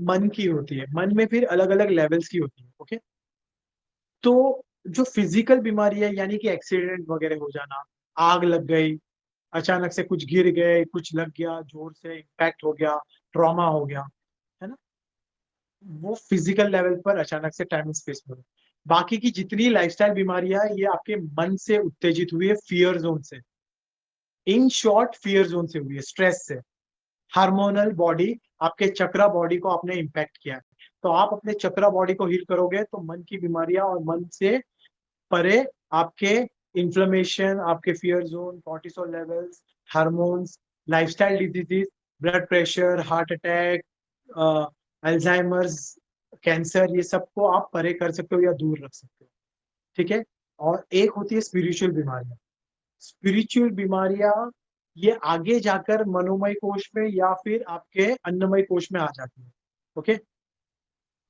मन की होती है। मन में फिर अलग अलग लेवल्स की होती है। ओके, तो जो फिजिकल बीमारी है, यानी कि एक्सीडेंट वगैरह हो जाना, आग लग गई, अचानक से कुछ गिर गए, कुछ लग गया, जोर से इम्पैक्ट हो गया, ट्रॉमा हो गया, है ना, वो फिजिकल लेवल पर अचानक से टाइम स्पेस में। बाकी की जितनी लाइफस्टाइल बीमारियां, ये आपके मन से उत्तेजित हुई है, फियर जोन से। इन शॉर्ट, फियर जोन से हुई है, स्ट्रेस से। हार्मोनल बॉडी, आपके चक्रा बॉडी को आपने इम्पैक्ट किया है। तो आप अपने चक्रा बॉडी को हील करोगे तो मन की बीमारियां और मन से परे आपके इन्फ्लेमेशन, आपके fear zone, cortisol levels, hormones, lifestyle diseases, blood pressure, heart attack, Alzheimer's, cancer, ये सबको आप परे कर सकते हो या दूर रख सकते हो। ठीक है। और एक होती है स्पिरिचुअल बीमारियां। स्पिरिचुअल बीमारियां ये आगे जाकर मनोमय कोश में या फिर आपके अन्नमय कोश में आ जाती है। ओके।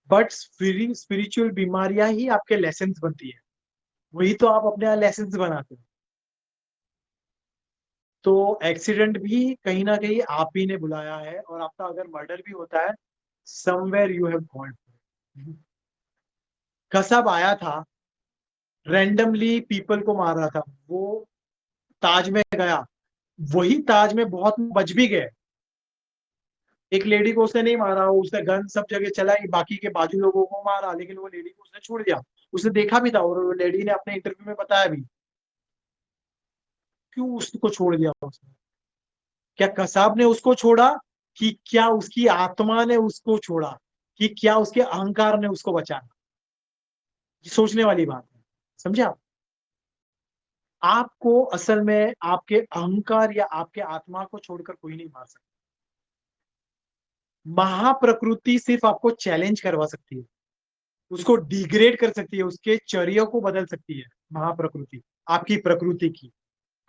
बट स्पिरिचुअल बीमारियां ही आपके लेसन बनती है, वही तो आप अपने लेसन बनाते हो। तो एक्सीडेंट भी कहीं ना कहीं आप ही ने बुलाया है, और आपका अगर मर्डर भी होता है, somewhere you have called. Kasab आया था, रैंडमली पीपल को मार रहा था, वो ताज में गया, वही ताज में बहुत बच भी गए। एक लेडी को उसने नहीं मारा, उसने गन सब जगह चलाई, बाकी के बाजू लोगों को मारा, लेकिन वो लेडी को उसने छोड़ दिया। उसने देखा भी था, और वो लेडी ने अपने इंटरव्यू में बताया भी, क्यों उसको छोड़ दिया उसने। क्या कसाब ने उसको छोड़ा, कि क्या उसकी आत्मा ने उसको छोड़ा, कि क्या उसके अहंकार ने उसको बचाया? ये सोचने वाली बात है। समझे आप? आपको असल में आपके अहंकार या आपके आत्मा को छोड़कर कोई नहीं मार सकता। महाप्रकृति सिर्फ आपको चैलेंज करवा सकती है, उसको डिग्रेड कर सकती है, उसके चर्या को बदल सकती है। महाप्रकृति आपकी प्रकृति की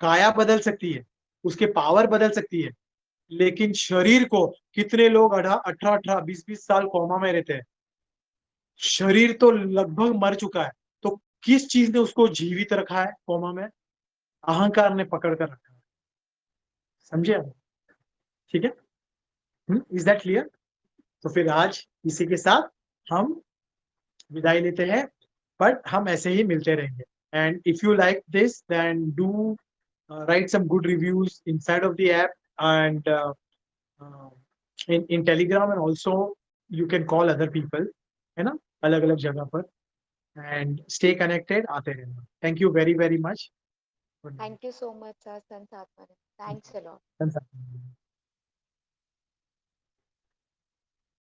काया बदल सकती है, उसके पावर बदल सकती है। लेकिन शरीर को, कितने लोग 18-18 20-20 साल कोमा में रहते हैं, शरीर तो लगभग मर चुका है, तो किस चीज ने उसको जीवित रखा है कोमा में? अहंकार ने पकड़ कर रखा है। समझे आप? ठीक है। Is that clear? तो फिर आज इसी के साथ हम विदाई लेते हैं, बट हम ऐसे ही मिलते रहेंगे। And if you like this, then do write some good reviews inside of the app, and in Telegram, and also you can call other people, है ना, अलग अलग जगह पर। एंड स्टे कनेक्टेड, आते रहना। Thank you very very much. Thank you so much, sir, Sansaatman. Thanks a lot.